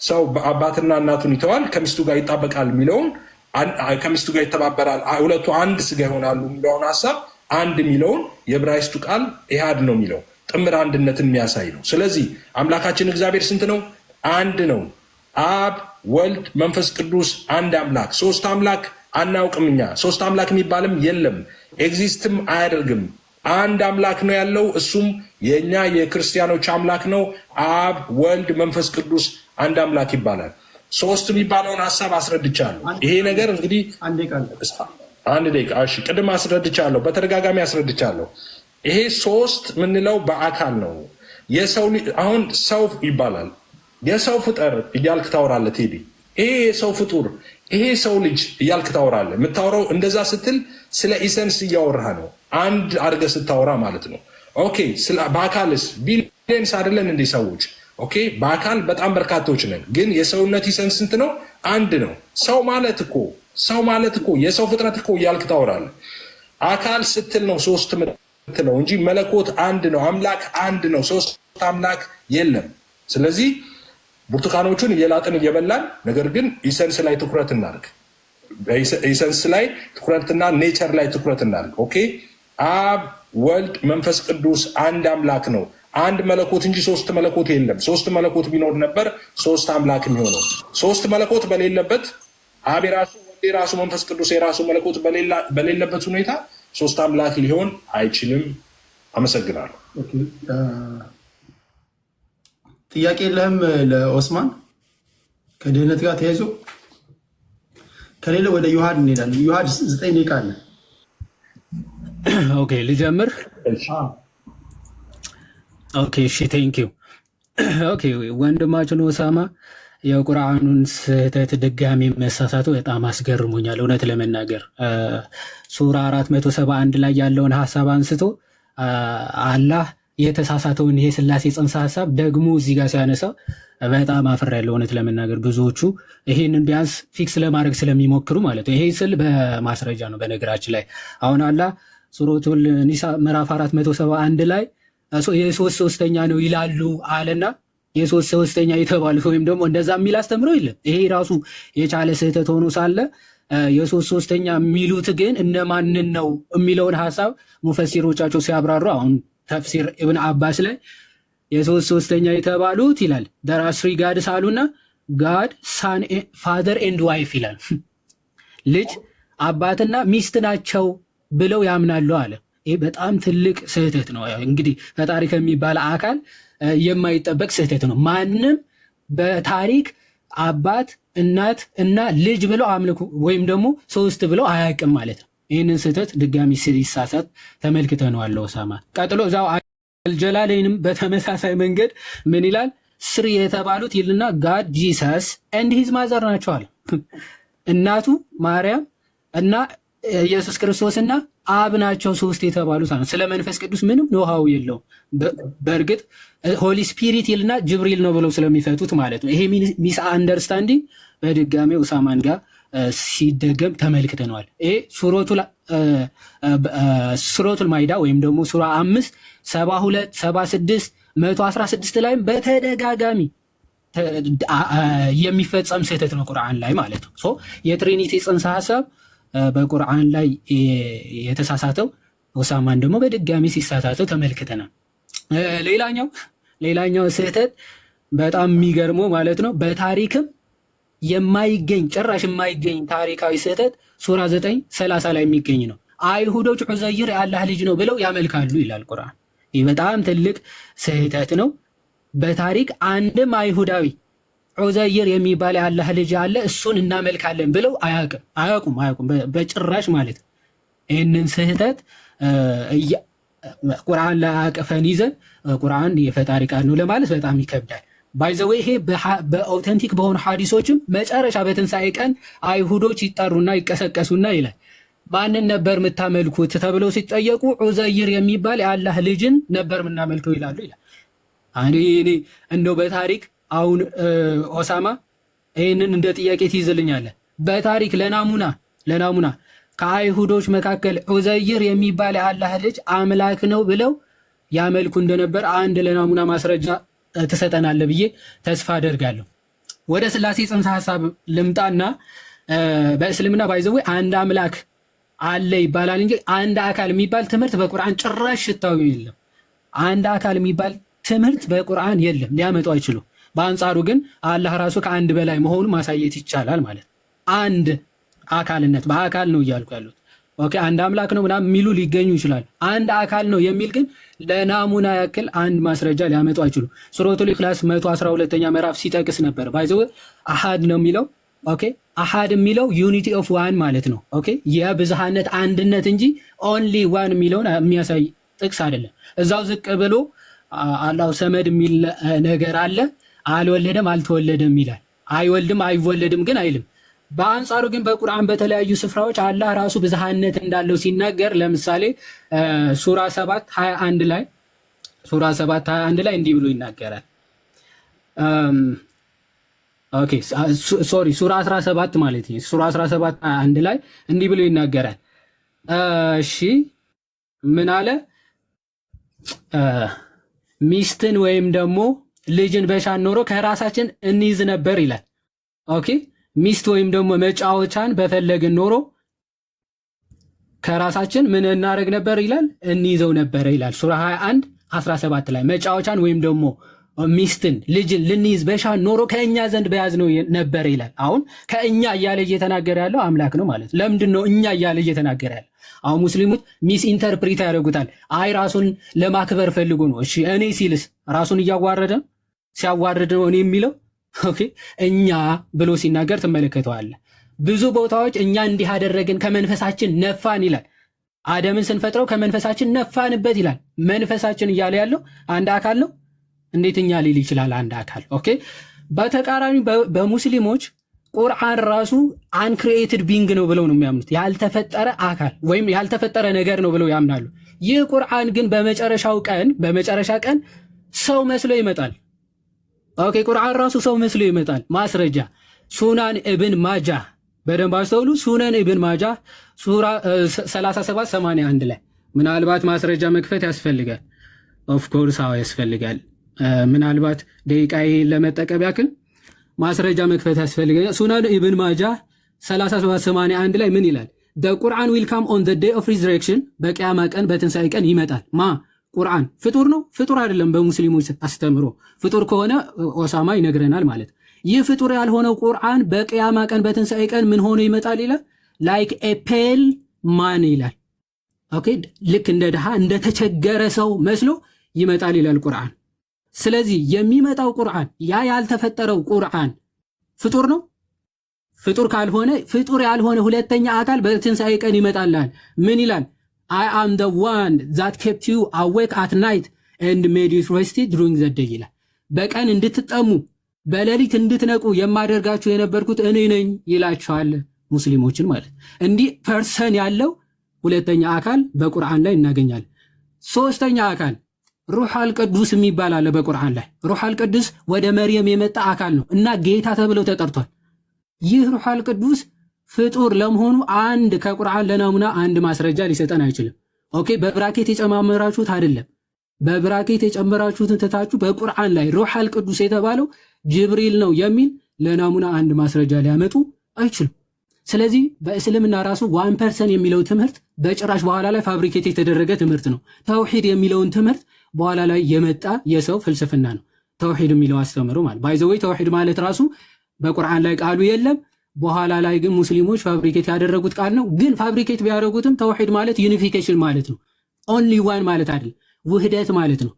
ሰው አባትና እናቱን ይተዋል ከሚስቱ ጋር ይጣበቃል የሚለውን ከሚስቱ ጋር ይተባበራል ሁለቱ አንድ ስጋ ይሆናሉ የሚለውን ሀሳብ አንድ የሚለውን የዕብራይስጡ ቃል ኢሃድ ነው የሚለው ጥምር አንድነትን የሚያሳይ ነው። ስለዚህ አምላካችን እግዚአብሔር ስንት ነው? አንድ ነው። አብ ወልድ መንፈስ ቅዱስ አንድ አምላክ። ሶስት አምላክ አናውቅም እኛ። ሶስት አምላክ የሚባልም የለም፣ ኤግዚስትም አያደርግም። አንድ አምላክ ነው ያለው፣ እሱም የእኛ የክርስቲያኖች አምላክ ነው። አብ ወልድ መንፈስ ቅዱስ አንድ አምላክ ይባላል። ሶስት የሚባለውን ሀሳብ አስረድቻለሁ። ይሄ ነገር እንግዲህ አንድ ደቂቃ እሺ፣ ቅድም አስረድቻለሁ፣ በተደጋጋሚ አስረድቻለሁ። ይሄ ሶስት የምንለው በአካል ነው። የሰው አሁን ሰው ይባላል። የሰው ፍጠር እያልክ ታወራለህ ቴዲ። ይሄ የሰው ፍጡር፣ ይሄ ሰው ልጅ እያልክ ታወራለህ። የምታወራው እንደዛ ስትል ስለ ኢሰንስ እያወራህ ነው፣ አንድ አድርገህ ስታወራ ማለት ነው። ኦኬ በአካልስ ቢሊየንስ አይደለን እንዴ ሰዎች? ኦኬ በአካል በጣም በርካቶች ነን፣ ግን የሰውነት ኢሰንስ ስንት ነው? አንድ ነው። ሰው ማለት እኮ የሰው ፍጥረት እኮ እያልክ ታወራለህ። አካል ስትል ነው ሶስት ምትለው እንጂ መለኮት አንድ ነው፣ አምላክ አንድ ነው፣ ሶስት አምላክ የለም። ስለዚህ ብርቱካኖቹን እየላጥን እየበላን፣ ነገር ግን ኢሰንስ ላይ ትኩረት እናድርግ። ኢሰንስ ላይ ትኩረትና ኔቸር ላይ ትኩረት እናድርግ። ኦኬ አብ ወልድ መንፈስ ቅዱስ አንድ አምላክ ነው። አንድ መለኮት እንጂ ሶስት መለኮት የለም። ሶስት መለኮት ቢኖር ነበር ሶስት አምላክ የሚሆነው። ሶስት መለኮት በሌለበት አብ የራሱ ወልድ የራሱ መንፈስ ቅዱስ የራሱ መለኮት በሌለበት ሁኔታ ሶስት አምላክ ሊሆን አይችልም። አመሰግናለሁ። ጥያቄ የለህም ለኦስማን ከድህነት ጋር ተያይዞ? ከሌለ ወደ ዮሐድ እንሄዳለን። ዮሐድ 9 ደቂቃ አለ። ኦኬ ልጀምር። ኦኬ እሺ ቴንኪዩ። ኦኬ ወንድማችን ኦሳማ የቁርአኑን ስህተት ድጋሚ መሳሳቱ በጣም አስገርሞኛል እውነት ለመናገር። ሱራ 471 ላይ ያለውን ሀሳብ አንስቶ አላህ የተሳሳተውን ይሄ ስላሴ ጽንሰ ሀሳብ ደግሞ እዚህ ጋር ሲያነሳው በጣም አፍሬያለሁ እውነት ለመናገር። ብዙዎቹ ይሄንን ቢያንስ ፊክስ ለማድረግ ስለሚሞክሩ ማለት ነው። ይሄ ስል በማስረጃ ነው። በነገራችን ላይ አሁን አላህ ሱረቱል ኒሳ ምዕራፍ 471 ላይ የሶስት ሶስተኛ ነው ይላሉ አለና የሶስት ሶስተኛ የተባሉት ወይም ደግሞ እንደዛ የሚል አስተምረው የለም። ይሄ ራሱ የቻለ ስህተት ሆኖ ሳለ የሶስት ሶስተኛ የሚሉት ግን እነማንን ነው የሚለውን ሀሳብ ሙፈሲሮቻቸው ሲያብራሩ አሁን ተፍሲር ኢብን አባስ ላይ የሶስት ሶስተኛ የተባሉት ይላል there are three gods አሉና ጋድ ሳን ፋዘር ኤንድ ዋይፍ ይላል። ልጅ አባትና ሚስት ናቸው ብለው ያምናሉ አለ። ይህ በጣም ትልቅ ስህተት ነው። እንግዲህ ፈጣሪ ከሚባል አካል የማይጠበቅ ስህተት ነው። ማንም በታሪክ አባት እናት እና ልጅ ብለው አምልኩ ወይም ደግሞ ሶስት ብለው አያውቅም ማለት ነው። ይህንን ስህተት ድጋሚ ሲሳሳት ተመልክተነዋል ኦሳማ። ቀጥሎ እዛው አልጀላለይንም በተመሳሳይ መንገድ ምን ይላል? ስሪ የተባሉት ይልና ጋድ ጂሰስ ኤንድ ሂዝ ማዘር ናቸው አለ። እናቱ ማርያም እና ኢየሱስ ክርስቶስና አብ ናቸው ሶስት የተባሉት አለ። ስለ መንፈስ ቅዱስ ምንም ኖሃው የለውም። በእርግጥ ሆሊ ስፒሪት ይልና ጅብሪል ነው ብለው ስለሚፈቱት ማለት ነው። ይሄ ሚስ አንደርስታንዲንግ በድጋሚ ኦሳማን ጋር ሲደገም ተመልክተነዋል። ይሄ ሱረቱል ማይዳ ወይም ደግሞ ሱራ 5 72 76 116 ላይም በተደጋጋሚ የሚፈጸም ስህተት ነው ቁርአን ላይ ማለት ነው። የትሪኒቲ ጽንሰ ሀሳብ በቁርአን ላይ የተሳሳተው ኦሳማን ደግሞ በድጋሚ ሲሳሳተው ተመልክተናል። ሌላኛው ስህተት በጣም የሚገርመው ማለት ነው በታሪክም የማይገኝ ጭራሽ የማይገኝ ታሪካዊ ስህተት ሱራ 9:30 ላይ የሚገኝ ነው። አይሁዶች ዑዘይር የአላህ ልጅ ነው ብለው ያመልካሉ ይላል ቁርአን። ይህ በጣም ትልቅ ስህተት ነው። በታሪክ አንድም አይሁዳዊ ዑዘይር የሚባል የአላህ ልጅ አለ እሱን እናመልካለን ብለው አያውቁም በጭራሽ ማለት ነው። ይህንን ስህተት ቁርአን ላይ አቅፈን ይዘን ቁርአን የፈጣሪ ቃል ነው ለማለት በጣም ይከብዳል። ባይዘው ይሄ በአውተንቲክ በሆኑ ሐዲሶችም መጨረሻ በትንሣኤ ቀን አይሁዶች ይጠሩና ይቀሰቀሱና ይላል ማንን ነበር የምታመልኩት ተብለው ሲጠየቁ ዑዘይር የሚባል የአላህ ልጅን ነበር የምናመልከው ይላሉ ይላል። እኔ እንደው በታሪክ አሁን ኦሳማ ይህንን እንደ ጥያቄ ትይዝልኛለህ። በታሪክ ለናሙና ከአይሁዶች መካከል ዑዘይር የሚባል የአላህ ልጅ አምላክ ነው ብለው ያመልኩ እንደነበር አንድ ለናሙና ማስረጃ ትሰጠናለህ ብዬ ተስፋ አደርጋለሁ። ወደ ስላሴ ጽንሰ ሐሳብ ልምጣና በእስልምና ባይዘው አንድ አምላክ አለ ይባላል እንጂ አንድ አካል የሚባል ትምህርት በቁርአን ጭራሽ ሽታው የለም። አንድ አካል የሚባል ትምህርት በቁርአን የለም፣ ሊያመጡ አይችሉም። በአንጻሩ ግን አላህ ራሱ ከአንድ በላይ መሆኑን ማሳየት ይቻላል ማለት አንድ አካልነት በአካል ነው እያልኩ ያሉት። ኦኬ አንድ አምላክ ነው ምናምን የሚሉ ሊገኙ ይችላል። አንድ አካል ነው የሚል ግን ለናሙና ያክል አንድ ማስረጃ ሊያመጡ አይችሉም። ሱረቱል ኢኽላስ 112ኛ ምዕራፍ ሲጠቅስ ነበር ባይዘው አሃድ ነው የሚለው። ኦኬ አሃድ የሚለው ዩኒቲ ኦፍ ዋን ማለት ነው። ኦኬ የብዝሃነት አንድነት እንጂ ኦንሊ ዋን የሚለውን የሚያሳይ ጥቅስ አይደለም። እዛው ዝቅ ብሎ አላሁ ሰመድ የሚል ነገር አለ። አልወለደም አልተወለደም ይላል። አይወልድም አይወለድም ግን አይልም። በአንጻሩ ግን በቁርአን በተለያዩ ስፍራዎች አላህ ራሱ ብዝሃነት እንዳለው ሲናገር ለምሳሌ ሱራ 7:21 ላይ እንዲህ ብሎ ይናገራል። ኦኬ ሶሪ ሱራ 17 ማለት ነው። ሱራ 17:21 ላይ እንዲህ ብሎ ይናገራል። እሺ ምን አለ? ሚስትን ወይም ደግሞ ልጅን በሻን ኖሮ ከራሳችን እንይዝ ነበር ይላል። ኦኬ ሚስት ወይም ደግሞ መጫወቻን በፈለግን ኖሮ ከራሳችን ምን እናደርግ ነበር ይላል? እንይዘው ነበር ይላል። ሱራ 21:17 ላይ መጫወቻን ወይም ደግሞ ሚስትን ልጅን ልንይዝ በሻን ኖሮ ከእኛ ዘንድ በያዝነው ነበር ይላል። አሁን ከእኛ እያለ እየተናገረ ያለው አምላክ ነው ማለት። ለምንድን ነው እኛ እያለ እየተናገረ ያለው? አሁን ሙስሊሞች ሚስ ኢንተርፕሪት ያደርጉታል። አይ ራሱን ለማክበር ፈልጎ ነው። እሺ እኔ ሲልስ ራሱን እያዋረደ ሲያዋርድ ነው እኔ የሚለው። ኦኬ እኛ ብሎ ሲናገር ትመለከተዋለህ። ብዙ ቦታዎች እኛ እንዲህ አደረግን ከመንፈሳችን ነፋን ይላል። አደምን ስንፈጥረው ከመንፈሳችን ነፋንበት ይላል። መንፈሳችን እያለ ያለው አንድ አካል ነው። እንዴት እኛ ሊል ይችላል አንድ አካል? ኦኬ በተቃራኒ በሙስሊሞች ቁርአን ራሱ አንክሪኤትድ ቢንግ ነው ብለው ነው የሚያምኑት። ያልተፈጠረ አካል ወይም ያልተፈጠረ ነገር ነው ብለው ያምናሉ። ይህ ቁርአን ግን በመጨረሻ ቀን ሰው መስሎ ይመጣል። ኦኬ ቁርአን ራሱ ሰው መስሎ ይመጣል። ማስረጃ ሱናን ኢብን ማጃህ በደንብ አስተውሉ። ሱናን ኢብን ማጃህ ሱራ 37:81 ላይ ምናልባት ማስረጃ መክፈት ያስፈልጋል። ኦፍ ኮርስ አዎ ያስፈልጋል። ምናልባት ደቂቃዬ ለመጠቀም ያክል ማስረጃ መክፈት ያስፈልጋል። ሱናን ኢብን ማጃህ 37:81 ላይ ምን ይላል? the Quran will come on the day of resurrection በቂያማ ቀን በትንሣኤ ቀን ይመጣል። ቁርአን ፍጡር ነው? ፍጡር አይደለም። በሙስሊሞች አስተምሮ ፍጡር ከሆነ ኦሳማ ይነግረናል ማለት። ይህ ፍጡር ያልሆነው ቁርአን በቂያማ ቀን በትንሣኤ ቀን ምን ሆኖ ይመጣል ይላል? ላይክ ኤ ፔል ማን ይላል። ኦኬ ልክ እንደ ድሃ እንደ ተቸገረ ሰው መስሎ ይመጣል ይላል ቁርአን። ስለዚህ የሚመጣው ቁርአን ያ ያልተፈጠረው ቁርአን ፍጡር ነው? ፍጡር ካልሆነ ፍጡር ያልሆነ ሁለተኛ አካል በትንሣኤ ቀን ይመጣልሃል። ምን ይላል? I am the one that kept you awake at night and made you rested during the day ይላል። በቀን እንድትጠሙ በሌሊት እንድትነቁ የማደርጋችሁ የነበርኩት እኔ ነኝ ይላችኋል ሙስሊሞችን ማለት። እንዲህ ፐርሰን ያለው ሁለተኛ አካል በቁርአን ላይ እናገኛለን። ሶስተኛ አካል ሩሐል ቅዱስ የሚባል አለ በቁርአን ላይ። ሩሐል ቅዱስ ወደ መርየም የመጣ አካል ነው እና ጌታ ተብሎ ተጠርቷል። ይህ ሩሐል ቅዱስ ፍጡር ለመሆኑ አንድ ከቁርአን ለናሙና አንድ ማስረጃ ሊሰጠን አይችልም። ኦኬ በብራኬት የጨማመራችሁት አይደለም። በብራኬት የጨመራችሁትን ትታችሁ በቁርአን ላይ ሩሐል ቅዱስ የተባለው ጅብሪል ነው የሚል ለናሙና አንድ ማስረጃ ሊያመጡ አይችሉም። ስለዚህ በእስልምና ራሱ 1% የሚለው ትምህርት በጭራሽ በኋላ ላይ ፋብሪኬት የተደረገ ትምህርት ነው። ተውሂድ የሚለውን ትምህርት በኋላ ላይ የመጣ የሰው ፍልስፍና ነው። ተውሂድ የሚለው አስተምሮ ማለት ባይዘወይ ተውሂድ ማለት ራሱ በቁርአን ላይ ቃሉ የለም። በኋላ ላይ ግን ሙስሊሞች ፋብሪኬት ያደረጉት ቃል ነው። ግን ፋብሪኬት ቢያደርጉትም ተውሂድ ማለት ዩኒፊኬሽን ማለት ነው። ኦንሊ ዋን ማለት አይደል፣ ውህደት ማለት ነው።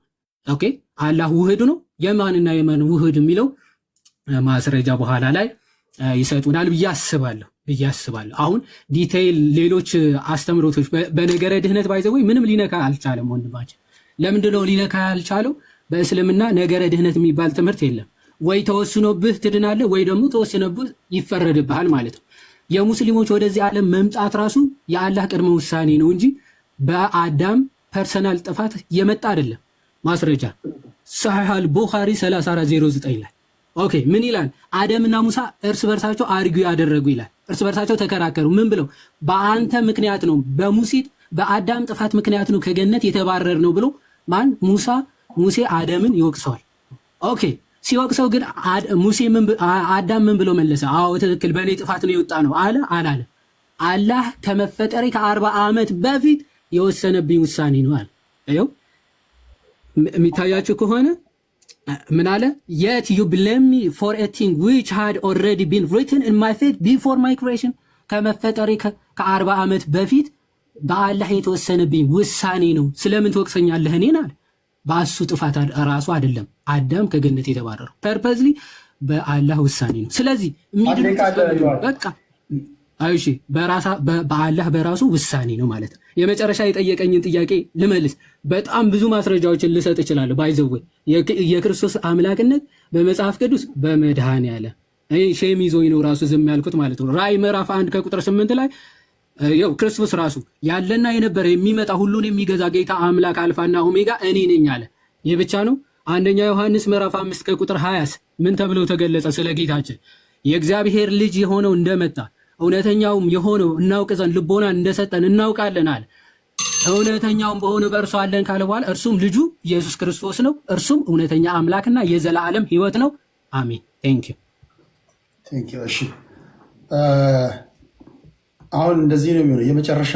ኦኬ አላህ ውህድ ነው። የማንና የማን ውህድ የሚለው ማስረጃ በኋላ ላይ ይሰጡናል ብዬ አስባለሁ። አሁን ዲቴይል ሌሎች አስተምሮቶች በነገረ ድህነት ባይዘወይ ምንም ሊነካ አልቻለም ወንድማችን። ለምንድነው ሊነካ ያልቻለው? በእስልምና ነገረ ድህነት የሚባል ትምህርት የለም። ወይ ተወስኖብህ ትድናለህ ወይ ደግሞ ተወስኖብህ ይፈረድብሃል ማለት ነው። የሙስሊሞች ወደዚህ ዓለም መምጣት ራሱ የአላህ ቅድመ ውሳኔ ነው እንጂ በአዳም ፐርሰናል ጥፋት የመጣ አይደለም። ማስረጃ ሰሒህ አልቡኻሪ 3409 ላይ ኦኬ ምን ይላል? አደምና ሙሳ እርስ በርሳቸው አርጊው ያደረጉ ይላል። እርስ በርሳቸው ተከራከሩ። ምን ብለው? በአንተ ምክንያት ነው በአዳም ጥፋት ምክንያት ነው ከገነት የተባረር ነው ብሎ ማን? ሙሴ አደምን ይወቅሰዋል። ኦኬ ሲወቅሰው ግን አዳም ምን ብሎ መለሰ? አዎ ትክክል፣ በእኔ ጥፋት ነው የወጣ ነው አለ አላለ? አላህ ከመፈጠሬ ከ40 ዓመት በፊት የወሰነብኝ ውሳኔ ነው አለ። ይኸው የሚታያችሁ ከሆነ ምን አለ? yet you blame me for a thing which had already been written in my fate before my creation ከመፈጠሬ ከ40 ዓመት በፊት በአላህ የተወሰነብኝ ውሳኔ ነው፣ ስለምን ትወቅሰኛለህ እኔን አለ። በአሱ ጥፋት ራሱ አይደለም አዳም ከገነት የተባረረው ፐርፐዝሊ በአላህ ውሳኔ ነው። ስለዚህ በቃ አይሺ በአላህ በራሱ ውሳኔ ነው ማለት ነው። የመጨረሻ የጠየቀኝን ጥያቄ ልመልስ። በጣም ብዙ ማስረጃዎችን ልሰጥ እችላለሁ። ባይዘው የክርስቶስ አምላክነት በመጽሐፍ ቅዱስ በመድኃኔዓለም ሼም ይዞኝ ነው ራሱ ዝም ያልኩት ማለት ነው። ራእይ ምዕራፍ 1 ከቁጥር 8 ላይ ያው ክርስቶስ ራሱ ያለና የነበረ የሚመጣ ሁሉን የሚገዛ ጌታ አምላክ አልፋና ኦሜጋ እኔ ነኝ አለ። ይህ ብቻ ነው? አንደኛ ዮሐንስ ምዕራፍ 5 ከቁጥር 20 ምን ተብሎ ተገለጸ? ስለ ጌታችን የእግዚአብሔር ልጅ የሆነው እንደመጣ እውነተኛውም የሆነው እናውቅ ዘንድ ልቦናን እንደሰጠን እናውቃለን አለ። እውነተኛውም በሆነ በእርሱ አለን ካለ በኋላ እርሱም ልጁ ኢየሱስ ክርስቶስ ነው። እርሱም እውነተኛ አምላክና የዘላለም ሕይወት ነው። አሜን። ቴንኪው። እሺ አሁን እንደዚህ ነው የሚሆነው የመጨረሻ